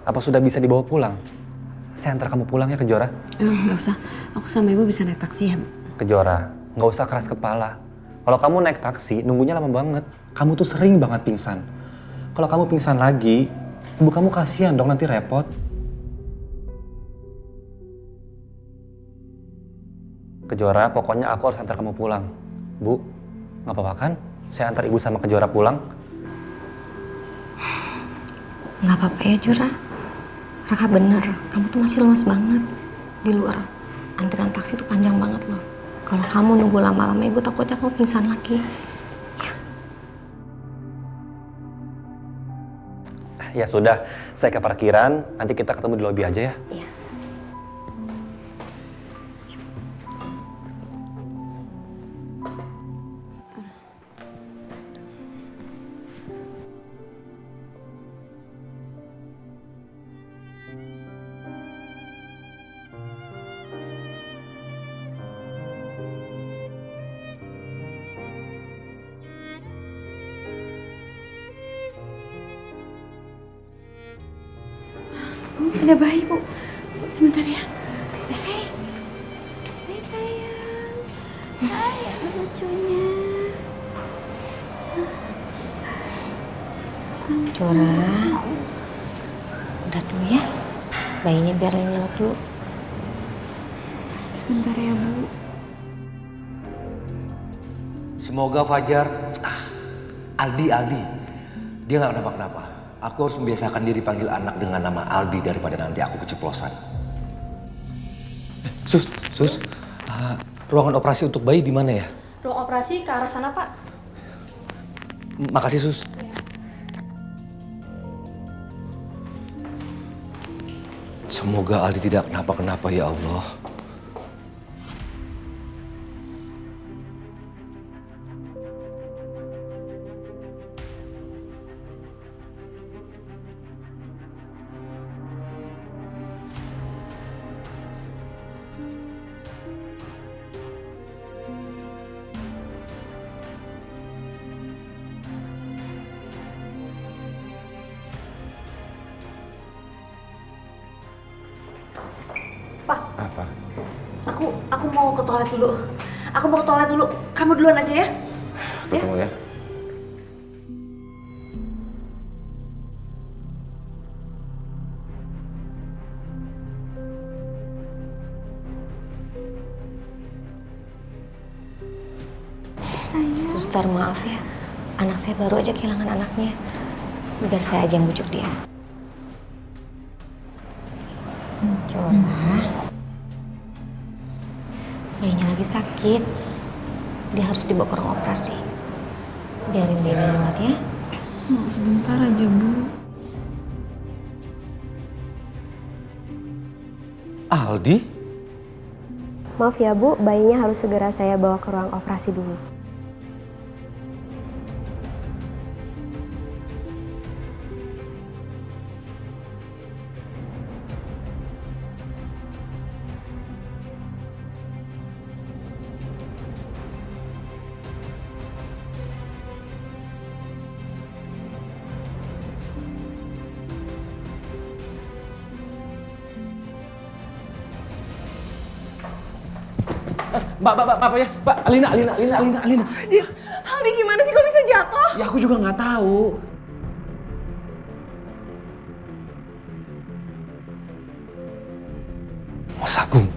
Apa sudah bisa dibawa pulang? Saya antar kamu pulang ya Kejora. Nggak usah, aku sama ibu bisa naik taksi ya. Kejora, nggak usah keras kepala. Kalau kamu naik taksi, nunggunya lama banget. Kamu tuh sering banget pingsan. Kalau kamu pingsan lagi, ibu kamu kasihan dong, nanti repot. Kejora, pokoknya aku harus antar kamu pulang. Bu, nggak apa-apa kan? Saya antar ibu sama Kejora pulang. Nggak apa-apa ya Jura. Raka bener, kamu tuh masih lemas banget. Di luar, antrian taksi tuh panjang banget loh. Kalau kamu nunggu lama-lama, ibu takutnya kamu pingsan lagi. Ya sudah, saya ke parkiran. Nanti kita ketemu di lobi aja ya. Iya. Ada bayi, Bu. Sebentar ya. Hai sayang. Hai lucunya. Jora, udah dulu ya. Bayinya biar nyelot dulu. Sebentar ya, Bu. Semoga Fajar, Aldi. Dia nggak kenapa-kenapa. Aku harus membiasakan diri panggil anak dengan nama Aldi daripada nanti aku keceplosan. Sus, ruangan operasi untuk bayi di mana ya? Ruang operasi ke arah sana, Pak. Makasih, Sus. Semoga Aldi tidak kenapa-kenapa ya Allah. Pak. Apa? Aku mau ke toilet dulu. Aku mau ke toilet dulu. Kamu duluan aja ya. Ketemu ya. Suster, maaf ya. Anak saya baru aja kehilangan anaknya. Biar saya aja yang bujuk dia. Jora. Bayinya lagi sakit. Dia harus dibawa ke ruang operasi. Biarin bayi lewat ya. Mau sebentar aja, Bu. Aldi? Maaf ya Bu, bayinya harus segera saya bawa ke ruang operasi dulu. Mbak ya, Mbak, Alina. Dia, Aldi gimana sih kok bisa jatuh? Ya aku juga nggak tahu. Mas Agung.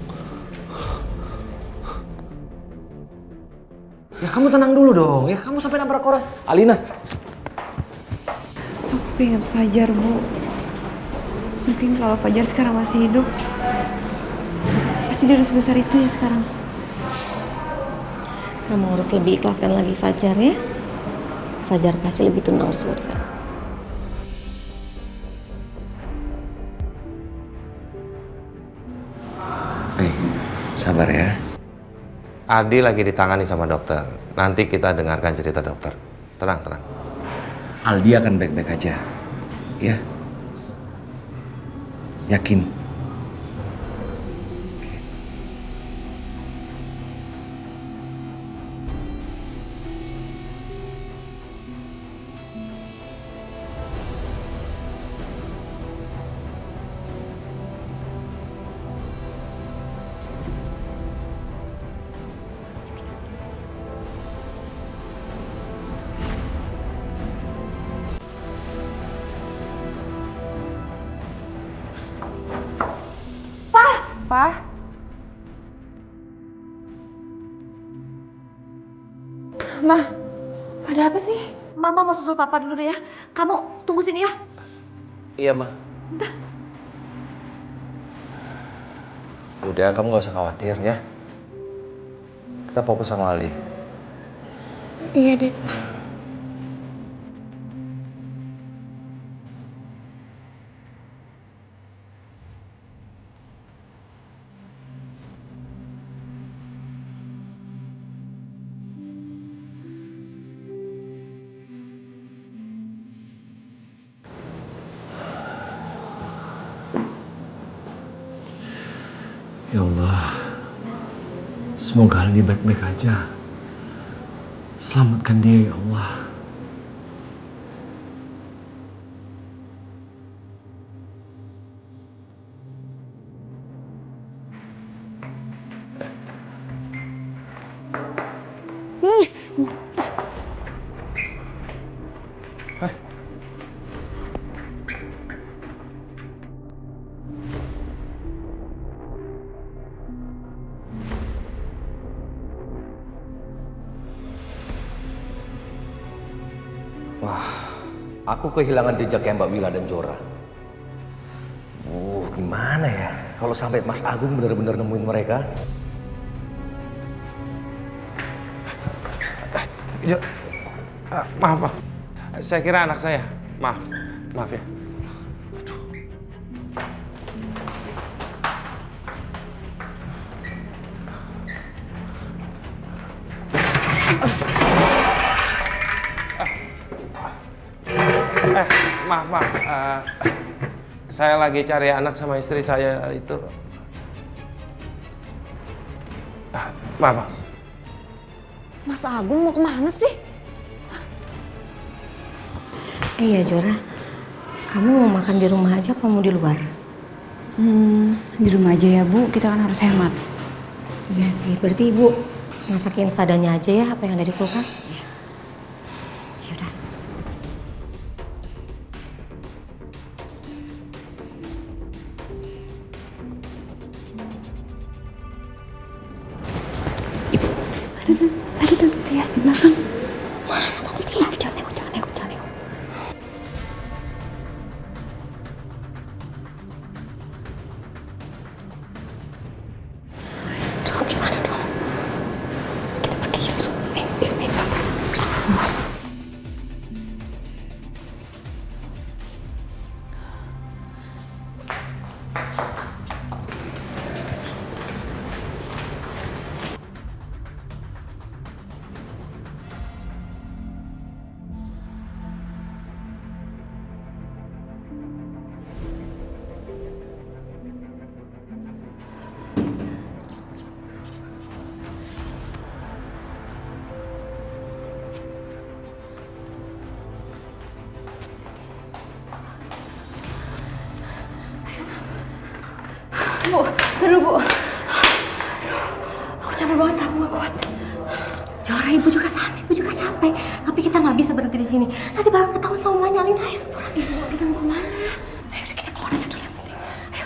Ya kamu tenang dulu dong, ya kamu sampai nabrak orang. Alina. Aku keinget Fajar, Bu. Mungkin kalau Fajar sekarang masih hidup, pasti dia udah sebesar itu ya sekarang. Kamu harus lebih ikhlaskan lagi Fajar ya. Fajar pasti lebih tenang di surga. Sabar ya. Adi lagi ditangani sama dokter. Nanti kita dengarkan cerita dokter. Tenang. Aldi akan baik-baik aja. Ya. Yakin. Pak? Ma, ada apa sih? Mama mau susul papa dulu deh ya. Kamu tunggu sini ya. Iya, Ma. Udah, kamu gak usah khawatir ya. Kita fokus sama Ali. Iya, Dek. Ya Allah, semoga Aldi baik-baik aja. Selamatkan dia ya Allah. Wah, aku kehilangan jejaknya Mbak Wila dan Jora. Gimana ya kalau sampai Mas Agung benar-benar nemuin mereka? Maaf. Saya kira anak saya. Maaf ya. Maaf. Saya lagi cari anak sama istri saya itu. Maaf. Mas Agung mau kemana sih? Iya, Jora. Kamu mau makan di rumah aja apa mau di luar? Di rumah aja ya, Bu. Kita kan harus hemat. Iya sih, berarti Ibu masakin seadanya aja ya apa yang ada di kulkas. Ya udah. Ada Tante Tias di belakang. Mana Tante Tias? Jangan nengok, jangan nengok, jangan nengok. Aduh, gimana dong? Kita pergi langsung. Bu, terus Bu. Aku capek banget, aku gak kuat. Jora, ibu juga sama, ibu juga capek. Tapi kita nggak bisa berhenti di sini. Nanti bakal ketahuan sama mamanya Alina. Ayo, pulang. Ibu, kita mau kemana? Ayo, udah kita keluar aja dulu yang penting. Ayo.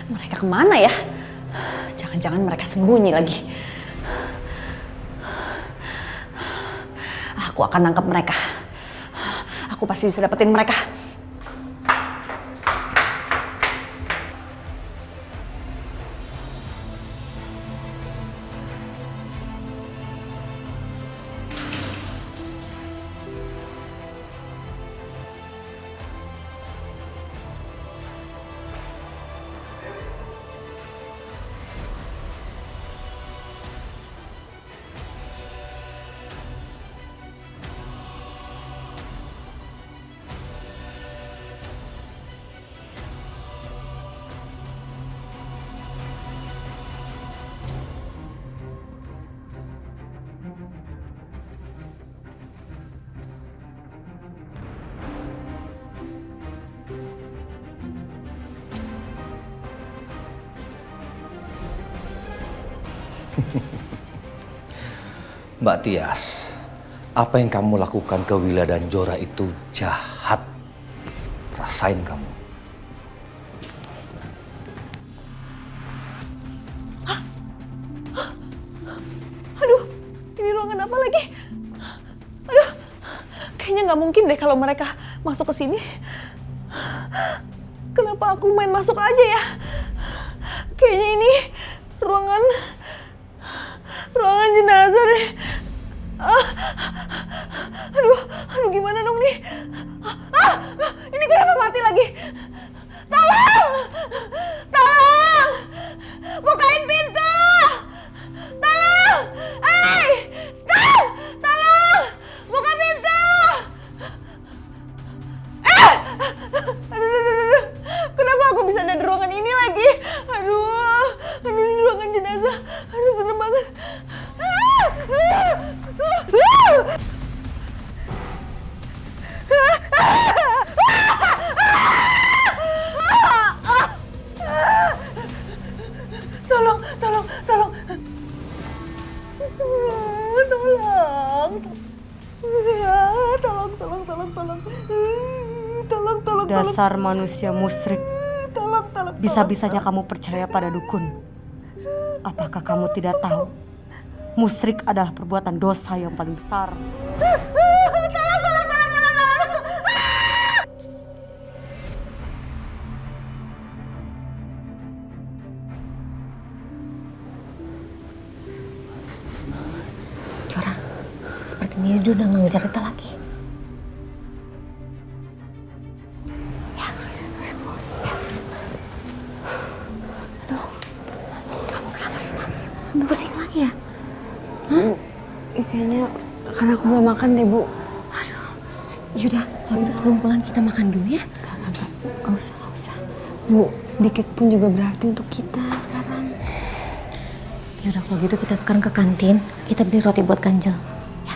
Mereka kemana ya? Jangan-jangan mereka sembunyi lagi. Aku akan nangkap mereka. Aku pasti bisa dapetin mereka. Mbak Tias, apa yang kamu lakukan ke Willa dan Jora itu jahat. Rasain kamu. Aduh, ini ruangan apa lagi? Aduh, kayaknya nggak mungkin deh kalau mereka masuk ke sini. Kenapa aku main masuk aja ya? Kayaknya ini ruangan jenazah deh. Aduh gimana dong nih? Ini kenapa mati lagi? Tolong! Tolong! Bukain pintu! Tolong! Hey! Stop! Tolong! Buka pintu! Aduh. Kenapa aku bisa ada di ruangan ini lagi? Aduh, ini ruangan jenazah. Aduh, serem banget. Tolong. Tolong. Dasar manusia musyrik. Tolong. Bisa-bisanya kamu percaya pada dukun. Apakah kamu tidak tahu? Musyrik adalah perbuatan dosa yang paling besar. Jora, sepertinya dia udah nggak ngejar kita lagi. Pusing lagi ya? Kayaknya karena aku belum makan deh, Bu. Aduh. Yaudah, kalau gitu sebelum pulang kita makan dulu ya? Gak usah. Bu, sedikit pun juga berarti untuk kita sekarang. Yaudah, kalau gitu kita sekarang ke kantin. Kita beli roti buat Ganjel. Ya?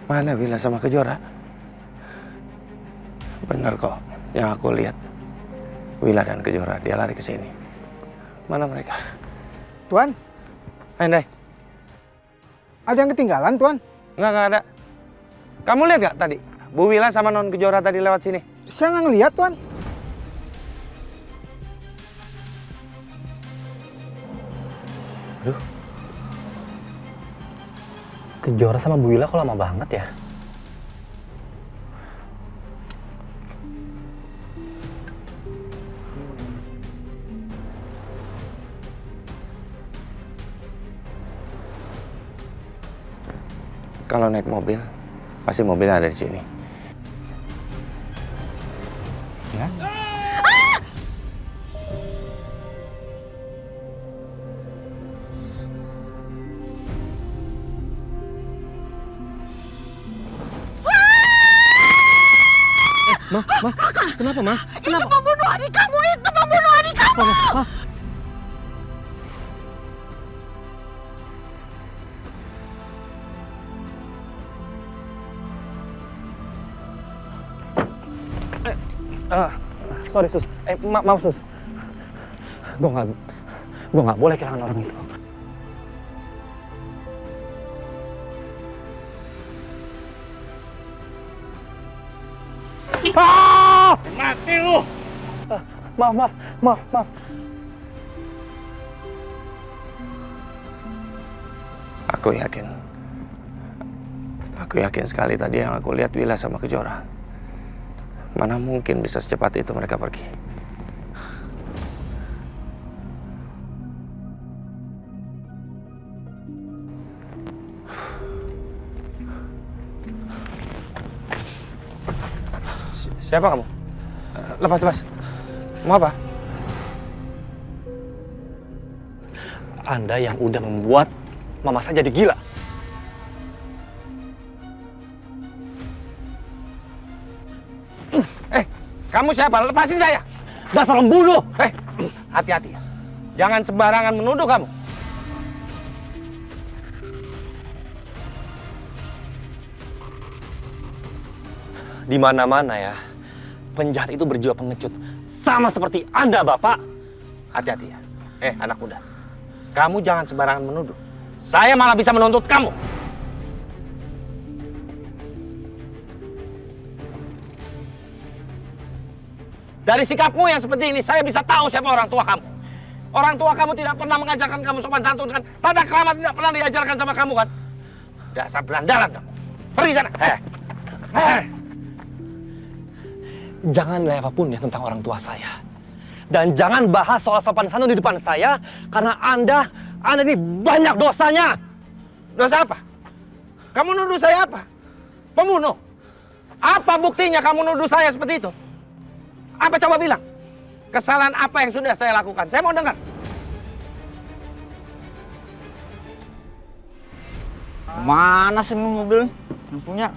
Mana Wila sama Kejora? Bener kok, yang aku lihat. Wila dan Kejora, dia lari ke sini. Mana mereka? Tuan, Ndai. ada yang ketinggalan, Tuan? Nggak ada. Kamu lihat nggak tadi? Bu Wila sama Non Kejora tadi lewat sini. Saya nggak ngeliat, Tuan. Aduh. Kejora sama Bu Wila kok lama banget ya? Kalau naik mobil, pasti mobilnya ada di sini. Ya? Ma, kenapa, Ma? Itu pembunuh adik kamu, itu pembunuh adik kamu. Sorry sus, maaf sus. Gue nggak boleh kehilangan orang itu. Mati lu! Maaf. Aku yakin sekali tadi yang aku lihat Wila sama Kejora. Mana mungkin bisa secepat itu mereka pergi. Siapa kamu? Lepas. Mau apa? Anda yang udah membuat mama saya jadi gila. Kamu siapa? Lepasin saya! Dasar pembunuh! Hati-hati. Jangan sembarangan menuduh kamu. Di mana-mana ya, penjahat itu berjiwa pengecut. Sama seperti Anda, Bapak. Hati-hati ya. Anak muda. Kamu jangan sembarangan menuduh. Saya malah bisa menuntut kamu. Dari sikapmu yang seperti ini, saya bisa tahu siapa orang tua kamu. Orang tua kamu tidak pernah mengajarkan kamu sopan santun kan? Tata krama tidak pernah diajarkan sama kamu kan? Dasar berandalan kamu. Pergi sana. Jangan nilai apapun ya tentang orang tua saya. Dan jangan bahas soal sopan santun di depan saya, karena Anda ini banyak dosanya. Dosa apa? Kamu nuduh saya apa? Pembunuh. Apa buktinya kamu nuduh saya seperti itu? Apa coba bilang? Kesalahan apa yang sudah saya lakukan? Saya mau dengar. Mana sih mobil? Yang punya?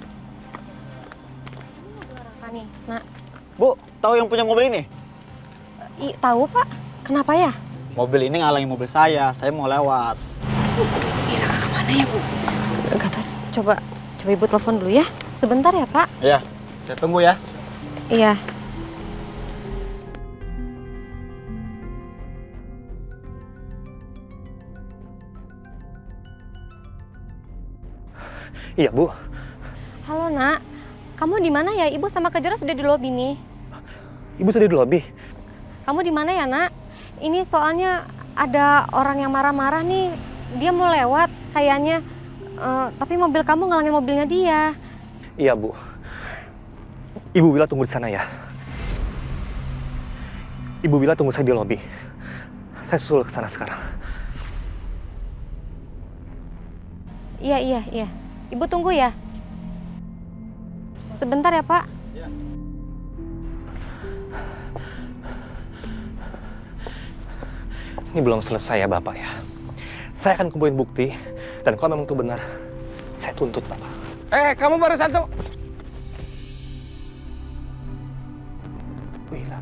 Apa nih, Nak? Bu, tahu yang punya mobil ini? Tahu, Pak. Kenapa ya? Mobil ini ngalangin mobil saya mau lewat. Ira kemana ya, Bu? Gak tahu. Coba Ibu telepon dulu ya. Sebentar ya, Pak. Iya, saya tunggu ya. Iya. Iya, Bu. Halo, Nak. Kamu di mana ya? Ibu sama Kejora sudah di lobi nih. Ibu sudah di lobi? Kamu di mana ya, Nak? Ini soalnya ada orang yang marah-marah nih. Dia mau lewat kayaknya. Tapi mobil kamu ngalangin mobilnya dia. Iya, Bu. Ibu Wila tunggu di sana ya. Ibu Wila tunggu saya di lobi. Saya susul ke sana sekarang. Iya. Ibu tunggu ya. Sebentar ya, Pak. Ini belum selesai ya, Bapak ya. Saya akan kumpulin bukti, dan kalau memang itu benar, saya tuntut, Bapak. Kamu baru satu. Wila.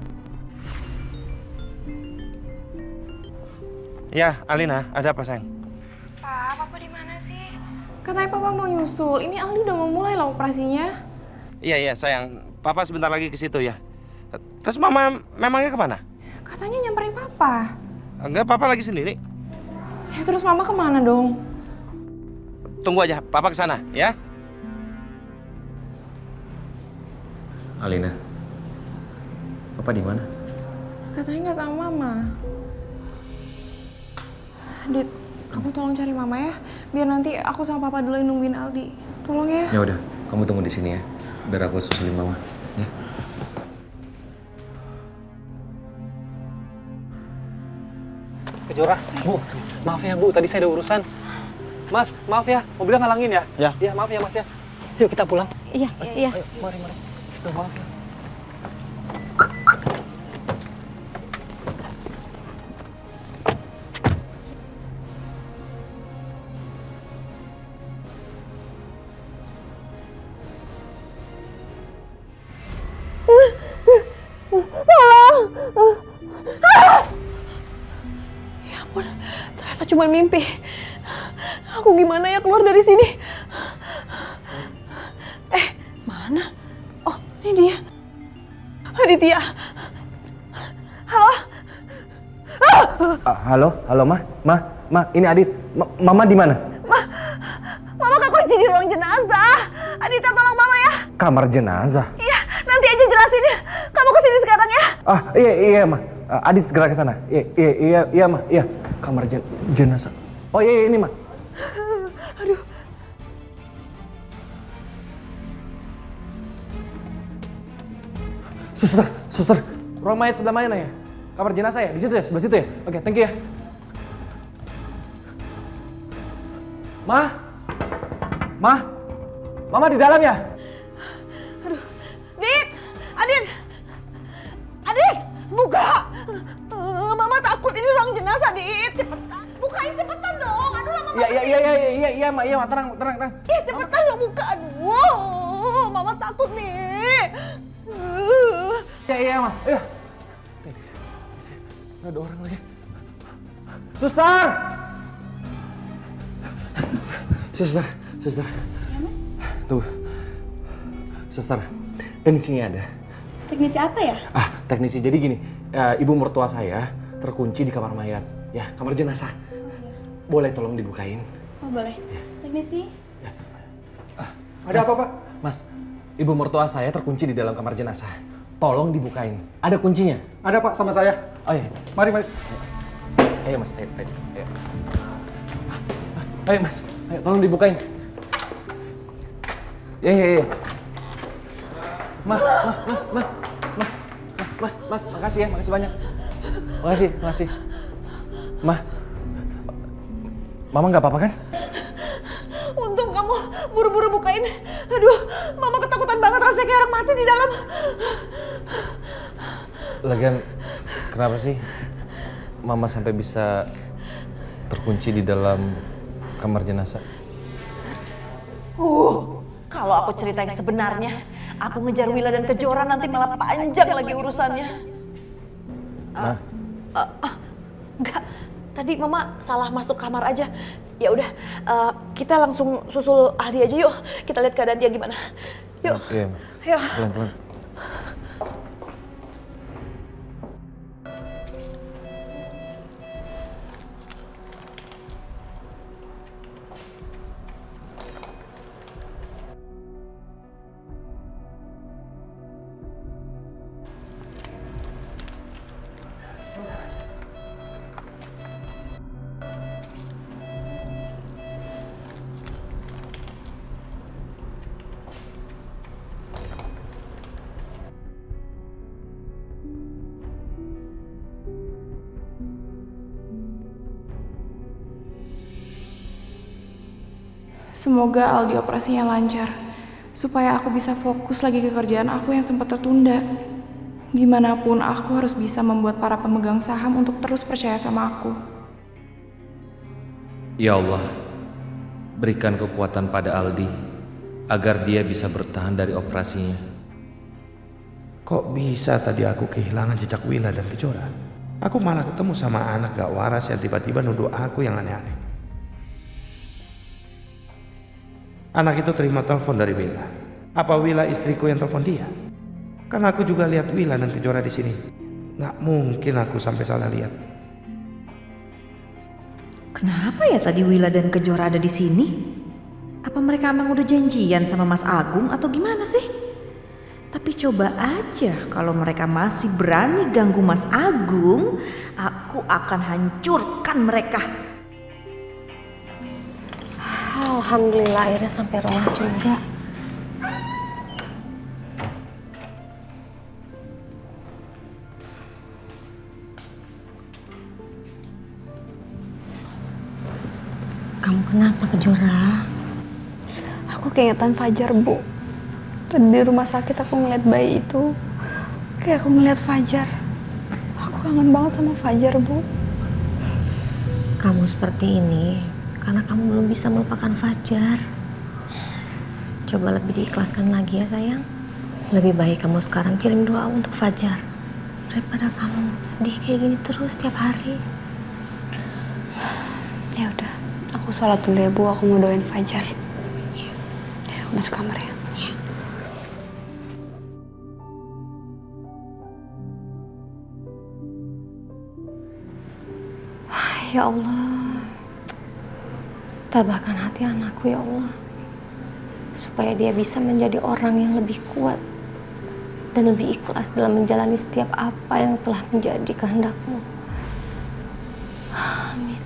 Ya, Alina, ada apa sayang? Pak, Papa di mana sih? Katanya papa mau nyusul. Ini Aldi udah mau mulai loh operasinya. Iya sayang, papa sebentar lagi ke situ ya. Terus mama memangnya kemana? Katanya nyamperin papa. Enggak, papa lagi sendiri. Ya terus mama kemana dong? Tunggu aja, papa ke sana ya. Alina, papa di mana? Katanya nggak sama mama. Dit, kamu tolong cari mama ya. Biar nanti aku sama papa dulu yang nungguin Aldi. Tolong ya. Ya udah, kamu tunggu di sini ya. Biar aku susulin mama. Ya. Kejora, Bu, maaf ya Bu, tadi saya ada urusan. Mas, maaf ya, mobilnya ngalangin ya? Ya. Iya, maaf ya Mas ya. Yuk kita pulang. Iya. Ayo, mari. Duh, maaf ya. Ya ampun, ternyata cuma mimpi. Aku gimana ya keluar dari sini? Mana? Oh, ini dia. Aditya. Halo? Halo, Ma, ini Adit. Mama di mana? Mama kekunci di ruang jenazah. Aditya tolong mama ya. Kamar jenazah. Iya, nanti aja jelasinnya. Kamu kesini sekarang ya. Iya, Ma. Adit segera ke sana. Iya, Ma. Iya, kamar jenazah. Oh iya, ini, Ma. Aduh. Suster, ruang mayat sebelah mana ya? Kamar jenazah ya? Di situ ya? Sebelah situ ya? Oke, thank you ya. Mama di dalam ya? Aduh. Adit, buka. Mama takut ini ruang jenazah, Dit. Cepetan. Bukain cepetan dong. Aduh lama banget. Iya, Ma. Tenang. Ih, cepetan dong buka. Aduh, Mama takut nih. Iya, Ma. Ayo. Ada orang lagi. Suster. Ya, Mas? Tuh. Suster, teknisinya ada. Teknisi apa ya? Teknisi. Jadi gini, ibu mertua saya terkunci di kamar mayat. Ya, kamar jenazah. Boleh tolong dibukain? Oh, boleh. Teknisi? Ada apa, Pak? Mas, ibu mertua saya terkunci di dalam kamar jenazah. Tolong dibukain. Ada kuncinya? Ada, Pak, sama saya. Oh iya. Mari. Ayo, Mas. Ayo. Ayo, Mas. Ayo, tolong dibukain. Iya. Mas, makasih ya, makasih banyak. Makasih. Mama nggak apa-apa kan? Untung kamu buru-buru bukain. Aduh, Mama ketakutan banget rasanya kayak orang mati di dalam. Lagian, kenapa sih Mama sampai bisa terkunci di dalam kamar jenazah? Kalau aku cerita yang sebenarnya, aku ngejar Willa dan Kejora nanti malah panjang lagi urusannya. Enggak, tadi Mama salah masuk kamar aja. Ya udah, kita langsung susul Aldi aja yuk. Kita lihat keadaan dia gimana. Yuk. Iya, Yuk. pelan-pelan. Semoga Aldi operasinya lancar, supaya aku bisa fokus lagi ke kerjaan aku yang sempat tertunda. Gimana pun aku harus bisa membuat para pemegang saham untuk terus percaya sama aku. Ya Allah, berikan kekuatan pada Aldi agar dia bisa bertahan dari operasinya. Kok bisa tadi aku kehilangan jejak Willa dan Kejora? Aku malah ketemu sama anak gak waras yang tiba-tiba nuduh aku yang aneh-aneh. Anak itu terima telepon dari Willa. Apa Willa istriku yang telepon dia? Kan aku juga lihat Willa dan Kejora di sini. Nggak mungkin aku sampai salah lihat. Kenapa ya tadi Willa dan Kejora ada di sini? Apa mereka emang udah janjian sama Mas Agung atau gimana sih? Tapi coba aja kalau mereka masih berani ganggu Mas Agung, aku akan hancurkan mereka. Alhamdulillah akhirnya sampai rumah juga. Kamu kenapa, Kejora? Aku keingetan Fajar, Bu. Tadi di rumah sakit aku ngeliat bayi itu. Kayak aku ngeliat Fajar. Aku kangen banget sama Fajar, Bu. Kamu seperti ini karena kamu belum bisa melupakan Fajar. Coba lebih diikhlaskan lagi ya, sayang. Lebih baik kamu sekarang kirim doa untuk Fajar daripada kamu sedih kayak gini terus tiap hari. Ya udah, aku sholat dulu ya, Bu. Aku mau doain Fajar. Ya, aku masuk kamar ya. Ya Allah, tabahkan hati anakku ya Allah, supaya dia bisa menjadi orang yang lebih kuat dan lebih ikhlas dalam menjalani setiap apa yang telah menjadi kehendak-Mu. Amin.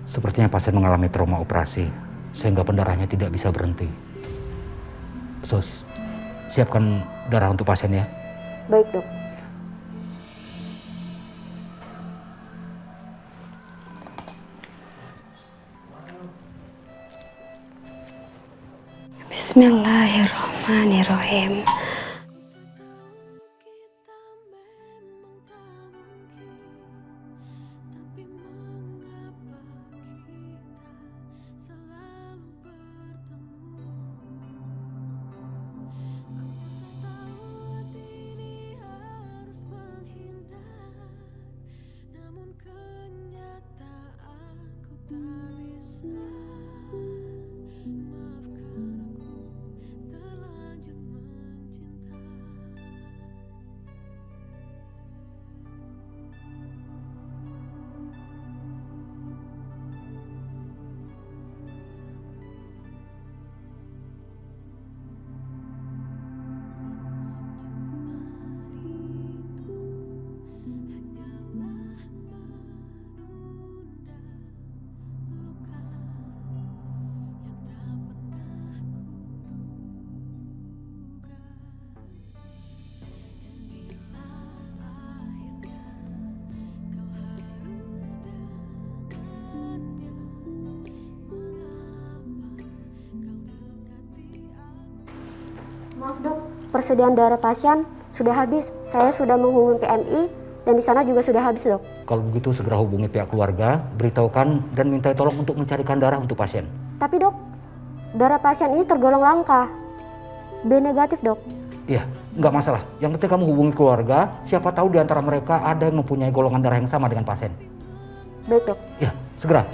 Sepertinya pasien mengalami trauma operasi, sehingga pendarahannya tidak bisa berhenti. Sus, siapkan darah untuk pasien ya. Baik, Dok. Bismillahirrahmanirrahim. Maaf dok, persediaan darah pasien sudah habis. Saya sudah menghubungi PMI dan di sana juga sudah habis dok. Kalau begitu segera hubungi pihak keluarga, beritahukan dan minta tolong untuk mencarikan darah untuk pasien. Tapi dok, darah pasien ini tergolong langka. B negatif dok. Iya, nggak masalah. Yang penting kamu hubungi keluarga, siapa tahu di antara mereka ada yang mempunyai golongan darah yang sama dengan pasien. Baik dok. Iya, segera.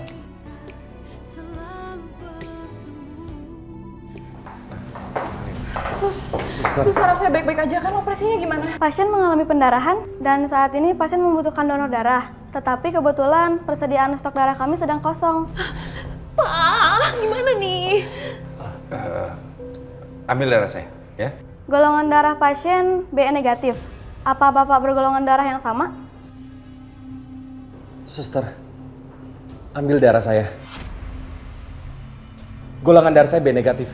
Sus, harap saya baik-baik aja kan, operasinya gimana? Pasien mengalami pendarahan dan saat ini pasien membutuhkan donor darah. Tetapi kebetulan persediaan stok darah kami sedang kosong. Pak, gimana nih? Ambil darah saya, ya. Golongan darah pasien BE negatif. Apa Bapak bergolongan darah yang sama? Suster, ambil darah saya. Golongan darah saya B negatif.